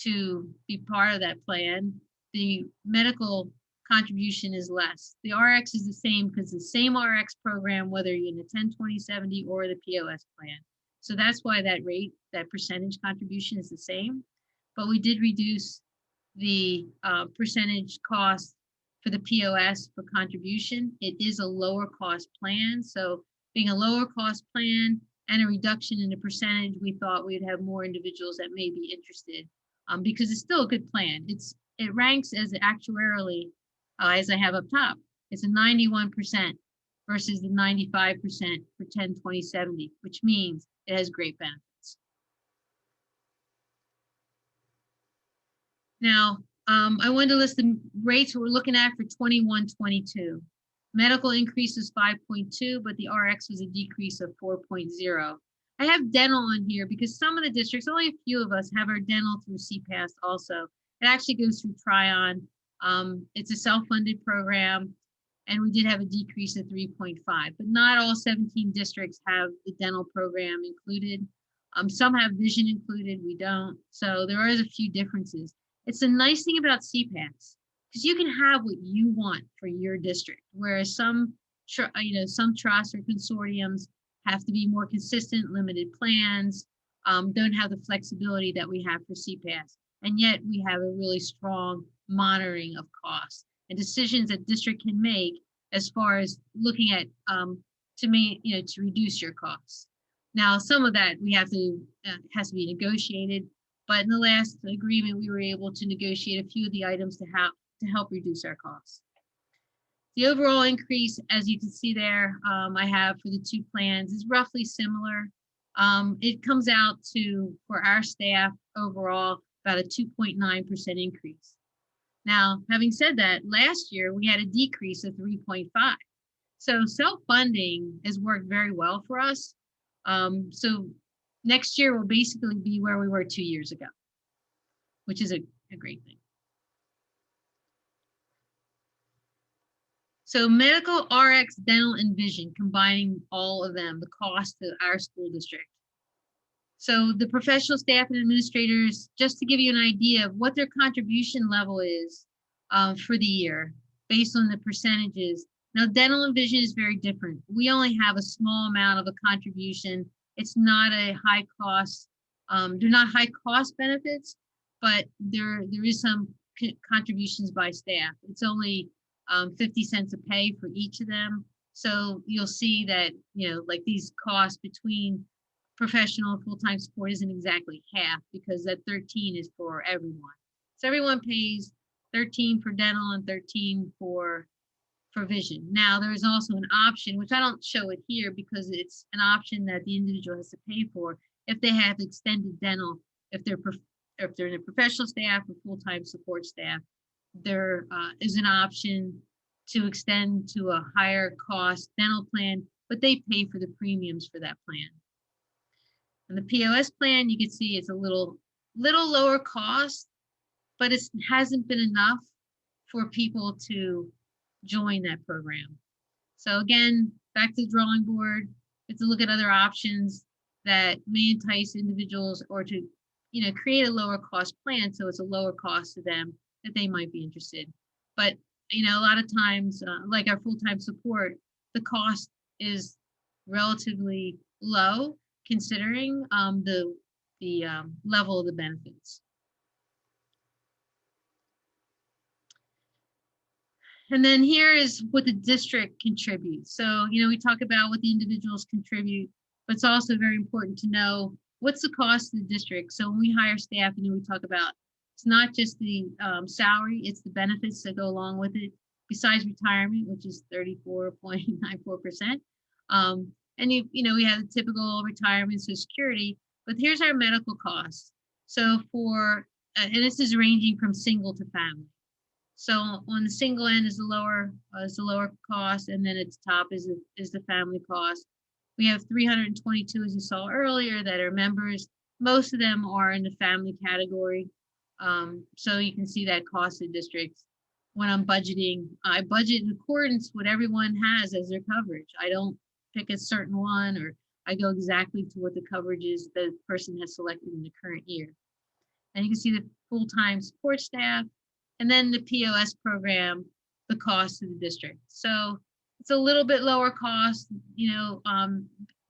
to be part of that plan, the medical contribution is less. The RX is the same because the same RX program, whether you're in the 10, 20, 70 or the POS plan. So that's why that rate, that percentage contribution is the same. But we did reduce the percentage cost for the POS for contribution. It is a lower cost plan. So being a lower cost plan and a reduction in the percentage, we thought we'd have more individuals that may be interested because it's still a good plan. It ranks as actuarially, as I have up top, it's a 91% versus the 95% for 10, 20, 70, which means it has great benefits. Now, I wanted to list the rates we're looking at for 21-22. Medical increase is 5.2, but the RX was a decrease of 4.0. I have dental on here because some of the districts, only a few of us have our dental through CPAS also. It actually goes through Tryon. It's a self-funded program, and we did have a decrease of 3.5, but not all 17 districts have the dental program included. Some have vision included, we don't. So there is a few differences. It's the nice thing about CPAS, because you can have what you want for your district, whereas some trusts or consortiums have to be more consistent, limited plans, don't have the flexibility that we have for CPAS. And yet we have a really strong monitoring of costs and decisions that district can make as far as looking at to reduce your costs. Now, some of that we have to has to be negotiated, but in the last agreement, we were able to negotiate a few of the items to help reduce our costs. The overall increase, as you can see there, I have for the two plans is roughly similar. It comes out to, for our staff overall, about a 2.9% increase. Now, having said that, last year we had a decrease of 3.5. So self-funding has worked very well for us. So next year will basically be where we were 2 years ago, which is a great thing. So medical, RX, dental, and vision, combining all of them, the cost to our school district. So the professional staff and administrators, just to give you an idea of what their contribution level is for the year, based on the percentages. Now, dental and vision is very different. We only have a small amount of a contribution. It's not a high cost, they're not high cost benefits, but there is some contributions by staff. It's only 50 cents a pay for each of them. So you'll see that, like these costs between professional and full-time support isn't exactly half, because that 13 is for everyone. So everyone pays 13 for dental and 13 for for vision. Now, there is also an option, which I don't show it here because it's an option that the individual has to pay for if they have extended dental, if they're in a professional staff or full-time support staff. There is an option to extend to a higher cost dental plan, but they pay for the premiums for that plan. And the POS plan, you can see it's a little lower cost, but it hasn't been enough for people to join that program. So again, back to the drawing board, we have to look at other options that may entice individuals or to, create a lower cost plan so it's a lower cost to them that they might be interested. But, a lot of times, like our full-time support, the cost is relatively low considering the level of the benefits. And then here is what the district contributes. So, we talk about what the individuals contribute, but it's also very important to know what's the cost of the district. So when we hire staff, we talk about it's not just the salary, it's the benefits that go along with it, besides retirement, which is 34.94%. And we have the typical retirement, Social Security, but here's our medical costs. So and this is ranging from single to family. So on the single end is the lower cost, and then at the top is the family cost. We have 322, as you saw earlier, that are members. Most of them are in the family category. So you can see that cost of districts. When I'm budgeting, I budget in accordance with what everyone has as their coverage. I don't pick a certain one, or I go exactly to what the coverage is the person has selected in the current year. And you can see the full-time support staff, and then the POS program, the cost of the district. So it's a little bit lower cost.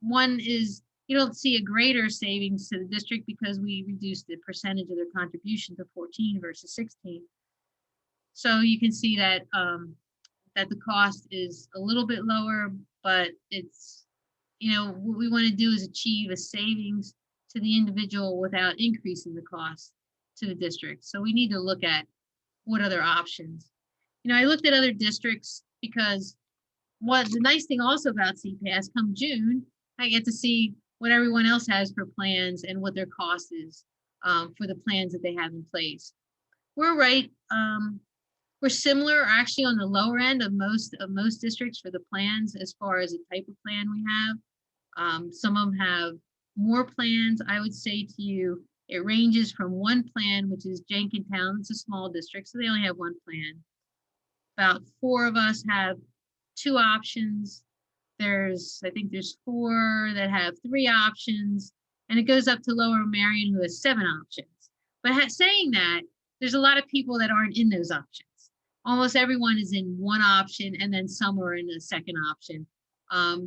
One is you don't see a greater savings to the district because we reduced the percentage of their contribution to 14 versus 16. So you can see that that the cost is a little bit lower, but it's, what we want to do is achieve a savings to the individual without increasing the cost to the district. So we need to look at what other options. I looked at other districts because the nice thing also about CPAS, come June, I get to see what everyone else has for plans and what their cost is for the plans that they have in place. We're right. We're similar, actually, on the lower end of most districts for the plans as far as the type of plan we have. Some of them have more plans. I would say to you, it ranges from one plan, which is Jenkintown. It's a small district, so they only have one plan. About 4 of us have 2 options. I think there's 4 that have 3 options, and it goes up to Lower Marion, who has 7 options. But saying that, there's a lot of people that aren't in those options. Almost everyone is in one option, and then some are in the second option.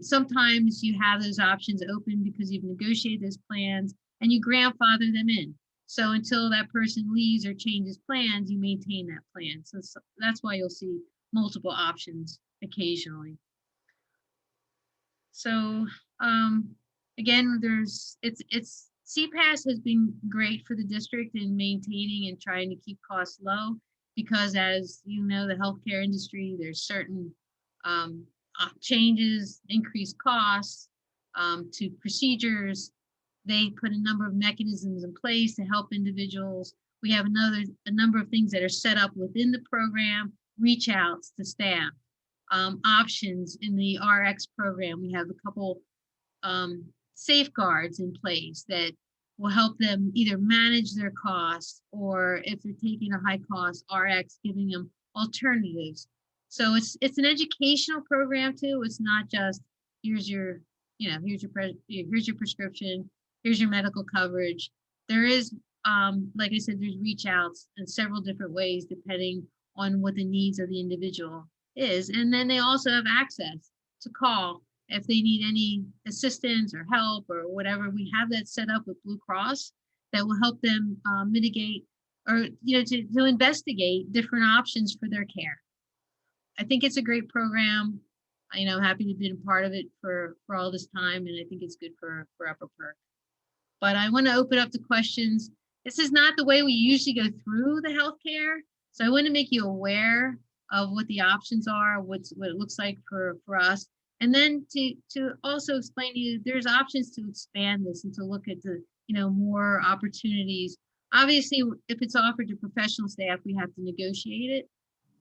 Sometimes you have those options open because you've negotiated those plans and you grandfather them in. So until that person leaves or changes plans, you maintain that plan. So that's why you'll see multiple options occasionally. So again, CPAS has been great for the district in maintaining and trying to keep costs low, because as you know, the healthcare industry, there's certain changes, increased costs to procedures. They put a number of mechanisms in place to help individuals. We have a number of things that are set up within the program, reach outs to staff, options in the RX program. We have a couple safeguards in place that will help them either manage their costs, or if they're taking a high cost RX, giving them alternatives. So it's an educational program too. It's not just here's your prescription, here's your medical coverage. There is, like I said, there's reach outs in several different ways depending on what the needs of the individual is. And then they also have access to call if they need any assistance or help or whatever. We have that set up with Blue Cross that will help them mitigate or to investigate different options for their care. I think it's a great program. I'm happy to have been a part of it for all this time, and I think it's good for Upper Perk. But I want to open up to questions. This is not the way we usually go through the healthcare, so I want to make you aware of what the options are, what it looks like for us. And then to also explain to you, there's options to expand this and to look at the, more opportunities. Obviously, if it's offered to professional staff, we have to negotiate it.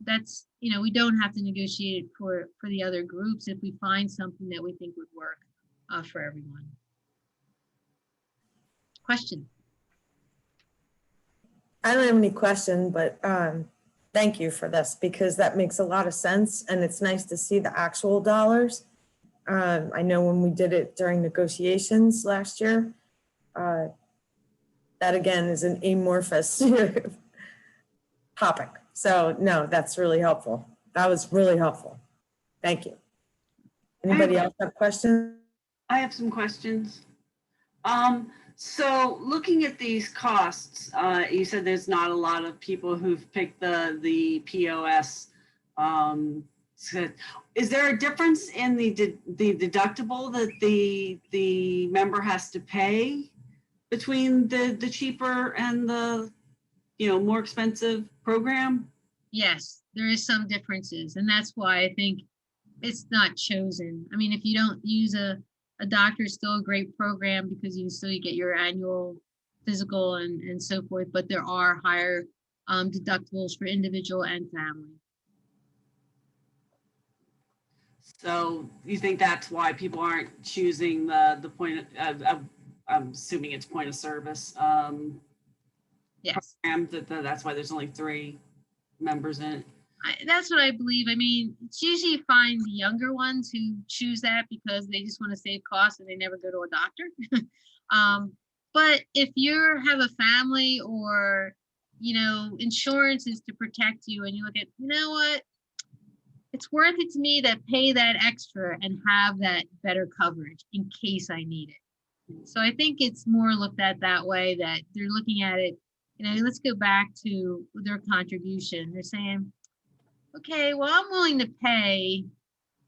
That's, we don't have to negotiate it for the other groups if we find something that we think would work for everyone. Question? I don't have any question, but thank you for this because that makes a lot of sense and it's nice to see the actual dollars. I know when we did it during negotiations last year, that again is an amorphous topic. So no, that's really helpful. That was really helpful. Thank you. Anybody else have questions? I have some questions. So looking at these costs, you said there's not a lot of people who've picked the POS. Is there a difference in the deductible that the member has to pay between the cheaper and the more expensive program? Yes, there is some differences, and that's why I think it's not chosen. I mean, if you don't use a doctor, is still a great program because you get your annual physical and so forth, but there are higher deductibles for individual and family. So you think that's why people aren't choosing the point of I'm assuming it's point of service Yes, program, that's why there's only 3 members in it. that's what I believe. I mean, it's usually you find the younger ones who choose that because they just want to save costs and they never go to a doctor. But if you have a family or, insurance is to protect you and you look at, what? It's worth it to me to pay that extra and have that better coverage in case I need it. So I think it's more looked at that way, that they're looking at it, let's go back to their contribution. They're saying, okay, well, I'm willing to pay,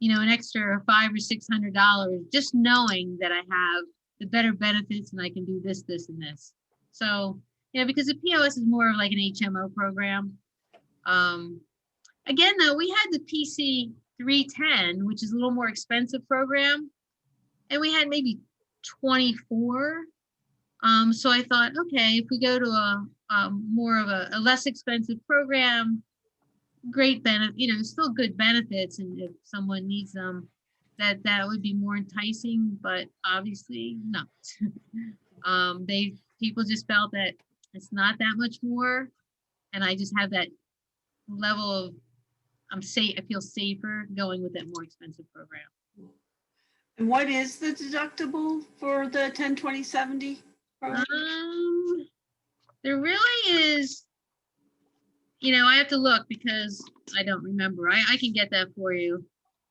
an extra $500 or $600 just knowing that I have the better benefits and I can do this, this, and this. So, because the POS is more of like an HMO program. Again, though, we had the PC 310, which is a little more expensive program, and we had maybe 24. So I thought, okay, if we go to a more of a less expensive program, great benefit, still good benefits, and if someone needs them, that would be more enticing, but obviously not. People just felt that it's not that much more, and I just have that level of I feel safer going with that more expensive program. And what is the deductible for the 10, 20, 70 program? There really is, I have to look because I don't remember. I can get that for you.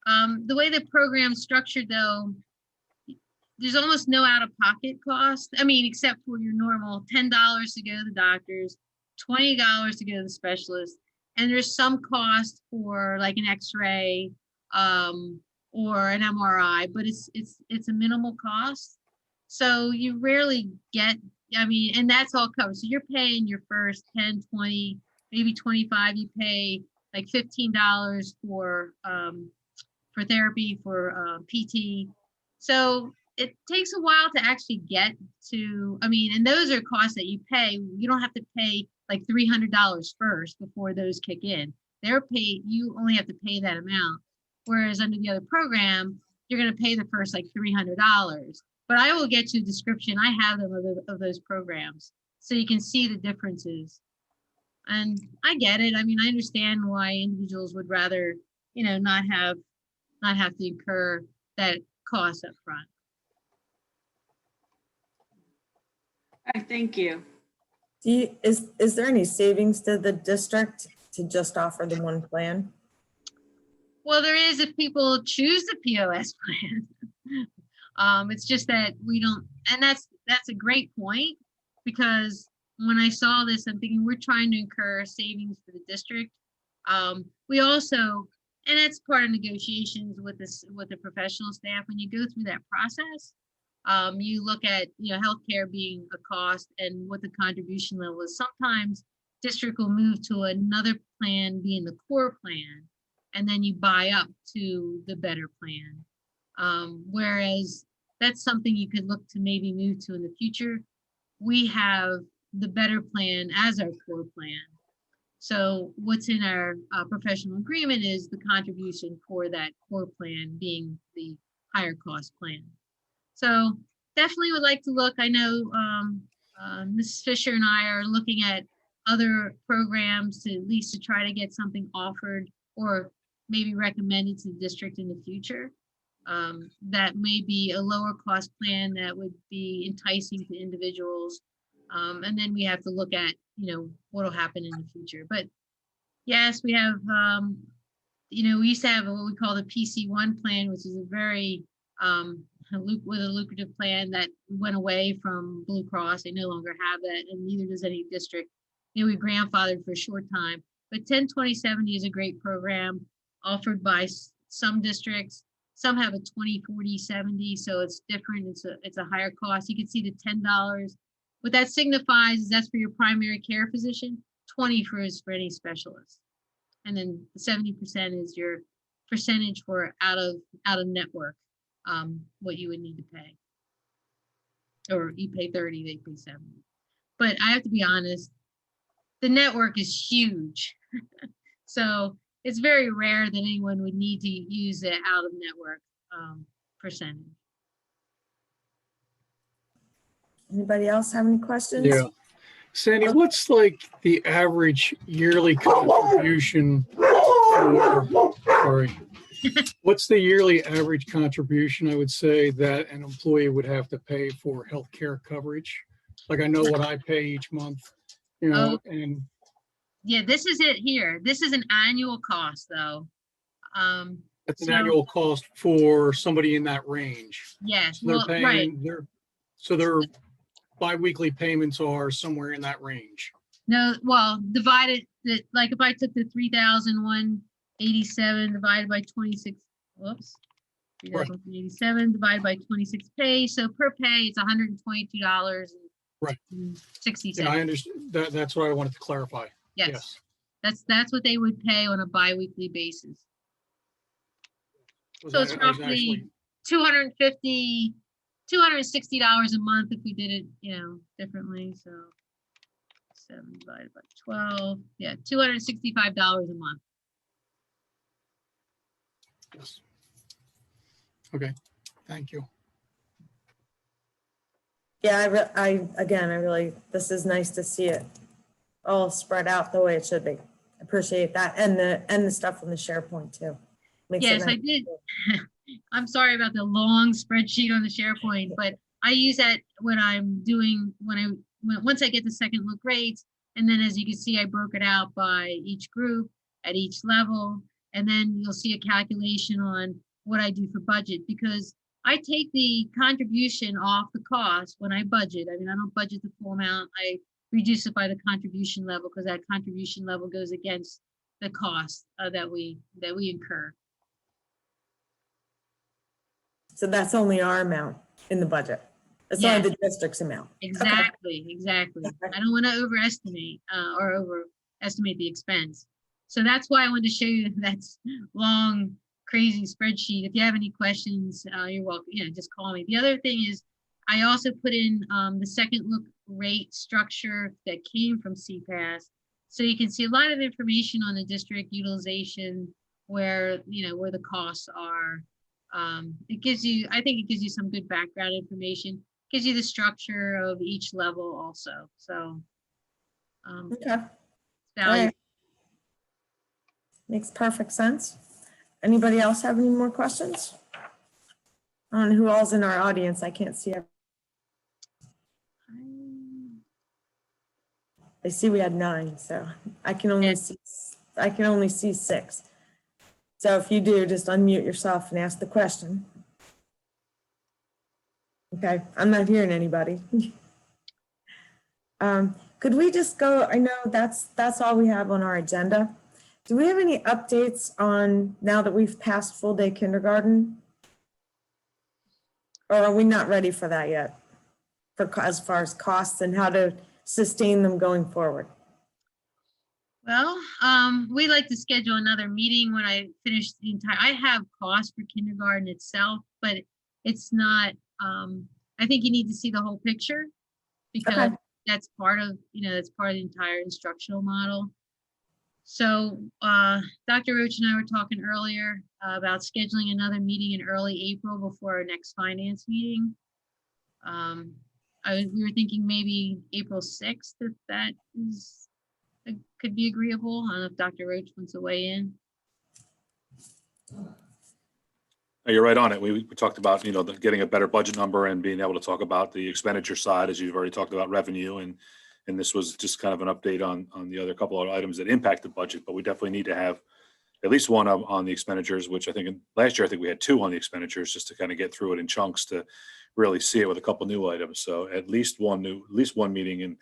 The way the program's structured, though, there's almost no out-of-pocket cost. I mean, except for your normal $10 to go to the doctors, $20 to go to the specialist, and there's some cost for like an X-ray or an MRI, but it's a minimal cost. So you rarely get, and that's all covered. So you're paying your first 10, 20, maybe 25. You pay like $15 for therapy, for PT. So it takes a while to actually get to, and those are costs that you pay. You don't have to pay like $300 first before those kick in. You only have to pay that amount. Whereas under the other program, you're going to pay the first like $300. But I will get you a description. I have them of those programs, so you can see the differences. And I get it. I understand why individuals would rather, not have to incur that cost up front. All right, thank you. Is there any savings to the district to just offer the one plan? Well, there is if people choose the POS plan. It's just that we don't, and that's a great point, because when I saw this, I'm thinking we're trying to incur savings for the district. We also, and that's part of negotiations with the professional staff. When you go through that process, you look at healthcare being a cost and what the contribution level is. Sometimes district will move to another plan being the core plan, and then you buy up to the better plan. Whereas that's something you could look to maybe move to in the future. We have the better plan as our core plan. So what's in our professional agreement is the contribution for that core plan being the higher cost plan. So definitely would like to look. I know Mrs. Fisher and I are looking at other programs to at least to try to get something offered or maybe recommended to the district in the future. That may be a lower cost plan that would be enticing to individuals. And then we have to look at, what will happen in the future. But yes, we have, we used to have what we call the PC1 plan, which is a very with a lucrative plan that went away from Blue Cross. They no longer have that, and neither does any district. We grandfathered for a short time, but 10/20/70 is a great program offered by some districts. Some have a 20/40/70, so it's different. It's a higher cost. You can see the $10. What that signifies is that's for your primary care physician. 20 is for any specialist, and then the 70% is your percentage for out of network. What you would need to pay, or you pay 30, they pay 70. But I have to be honest, the network is huge, so it's very rare that anyone would need to use the out of network percentage. Anybody else have any questions? Yeah. Sandy, what's like the average yearly contribution what's the yearly average contribution, I would say, that an employee would have to pay for healthcare coverage? Like, I know what I pay each month, and yeah, this is it here. This is an annual cost though. that's an annual cost for somebody in that range. Yes, So they're well, paying, right. their bi-weekly payments are somewhere in that range. No, well, divided, like if I took the 3,187 divided by 26, whoops. 3,187 divided by 26 pay. So per pay, it's $122. Right. 60 Yeah, I cents. understand. That's what I wanted to clarify. Yes. That's what they would pay on a bi-weekly basis. So it's roughly $260 a month if we did it, differently. So 7 divided by 12, yeah, $265 a month. Yes. Okay, thank you. Yeah, this is nice to see it all spread out the way it should be. I appreciate that, and the stuff from the SharePoint too. Makes it Yes, nice. I did. I'm sorry about the long spreadsheet on the SharePoint, but I use that when I'm doing, once I get the second look grades, and then as you can see, I broke it out by each group at each level, and then you'll see a calculation on what I do for budget, because I take the contribution off the cost when I budget. I mean, I don't budget the full amount. I reduce it by the contribution level, because that contribution level goes against the cost that we incur. So that's only our amount in the budget. It's only the district's amount. Exactly. I don't want to overestimate the expense. So that's why I wanted to show you that long, crazy spreadsheet. If you have any questions, you're welcome. Just call me. The other thing is, I also put in the second look rate structure that came from CPAS. So you can see a lot of information on the district utilization, where the costs are. It gives you, I think it gives you some good background information, gives you the structure of each level also. So Okay. value. All right. Makes perfect sense. Anybody else have any more questions? I don't know who all's in our audience. I can't see. I see we had 9, so I can only see 6. So if you do, just unmute yourself and ask the question. Okay, I'm not hearing anybody. Could we just go, I know that's all we have on our agenda. Do we have any updates on, now that we've passed full day kindergarten? Or are we not ready for that yet? As far as costs and how to sustain them going forward? Well, we'd like to schedule another meeting when I finish the entire, I have costs for kindergarten itself, but it's not, I think you need to see the whole picture because Okay. that's part of, that's part of the entire instructional model. So, Dr. Roach and I were talking earlier about scheduling another meeting in early April before our next finance meeting. We were thinking maybe April 6th, if that is, could be agreeable. I don't know if Dr. Roach wants to weigh in. You're right on it. We talked about, getting a better budget number and being able to talk about the expenditure side, as you've already talked about revenue. And this was just kind of an update on the other couple of items that impact the budget, but we definitely need to have at least one on the expenditures, which I think last year, I think we had two on the expenditures just to kind of get through it in chunks to really see it with a couple new items. So at least one meeting in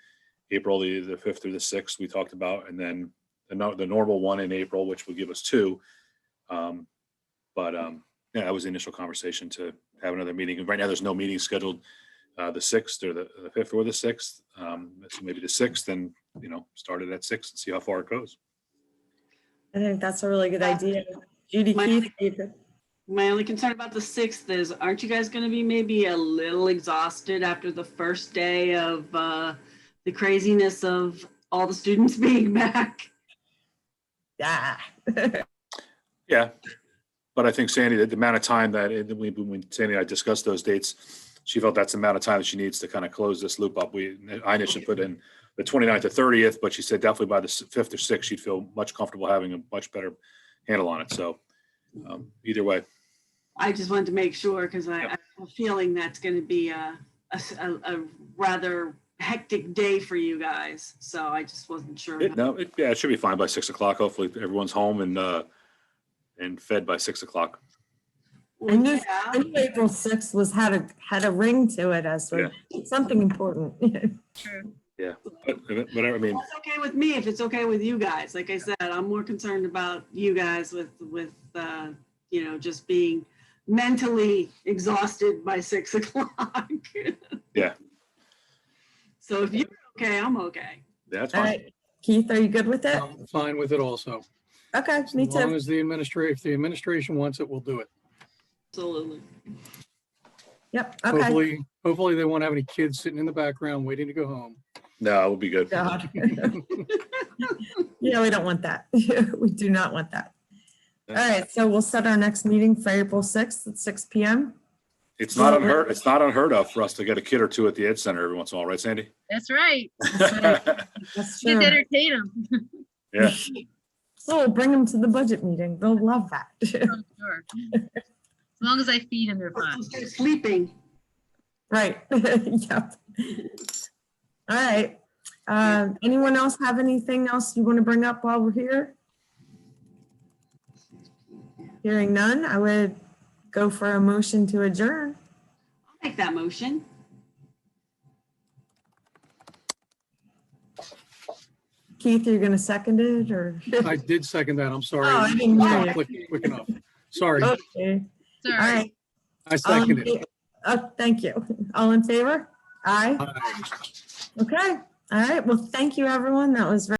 April, the 5th or the 6th we talked about, and then the normal one in April, which would give us two. Yeah, that was the initial conversation to have another meeting. And right now, there's no meeting scheduled the 6th or the 5th or the 6th. So maybe the 6th, and start it at 6 and see how far it goes. I think that's a really good idea. Judy, Keith, David. My only concern about the 6th is, aren't you guys going to be maybe a little exhausted after the first day of the craziness of all the students being back? Yeah. Yeah. But I think Sandy, the amount of time that when Sandy and I discussed those dates, she felt that's the amount of time that she needs to kind of close this loop up. I initially put in the 29th or 30th, but she said definitely by the 5th or 6th, she'd feel much comfortable having a much better handle on it. So either way. I just wanted to make sure because I have a feeling that's going to be a rather hectic day for you guys. So I just wasn't sure. It should be fine by 6 o'clock. Hopefully everyone's home and fed by 6 o'clock. I knew April 6th had a ring to it as something important. True. Yeah, but whatever. I mean, it's okay with me if it's okay with you guys. Like I said, I'm more concerned about you guys with just being mentally exhausted by 6 o'clock. Yeah. So if you're okay, I'm okay. That's All fine. right. Keith, are you good with it? I'm fine with it also. Okay, me As long too. as if the administration wants it, we'll do it. Absolutely. Yep, okay. Hopefully they won't have any kids sitting in the background waiting to go home. No, it would be good. God. Yeah, we don't want that. We do not want that. All right, so we'll set our next meeting for April 6th at 6 p.m. It's not unheard of for us to get a kid or two at the Ed Center every once in a while, right, Sandy? That's right. That's You true. get to entertain them. Yeah. So we'll bring them to the budget meeting. They'll love that. Sure. As long as I feed them, they're fine. Start sleeping. Right. Yep. All right. Anyone else have anything else you want to bring up while we're here? Hearing none, I would go for a motion to adjourn. I'll make that motion. Keith, you're going to second it or? I did second that. I'm sorry. Oh, I didn't hear Not you. quick enough. Sorry. Okay. Sorry. All right. I seconded it. Thank you. All in favor? Aye. Aye. Okay. All right. Well, thank you, everyone. That was very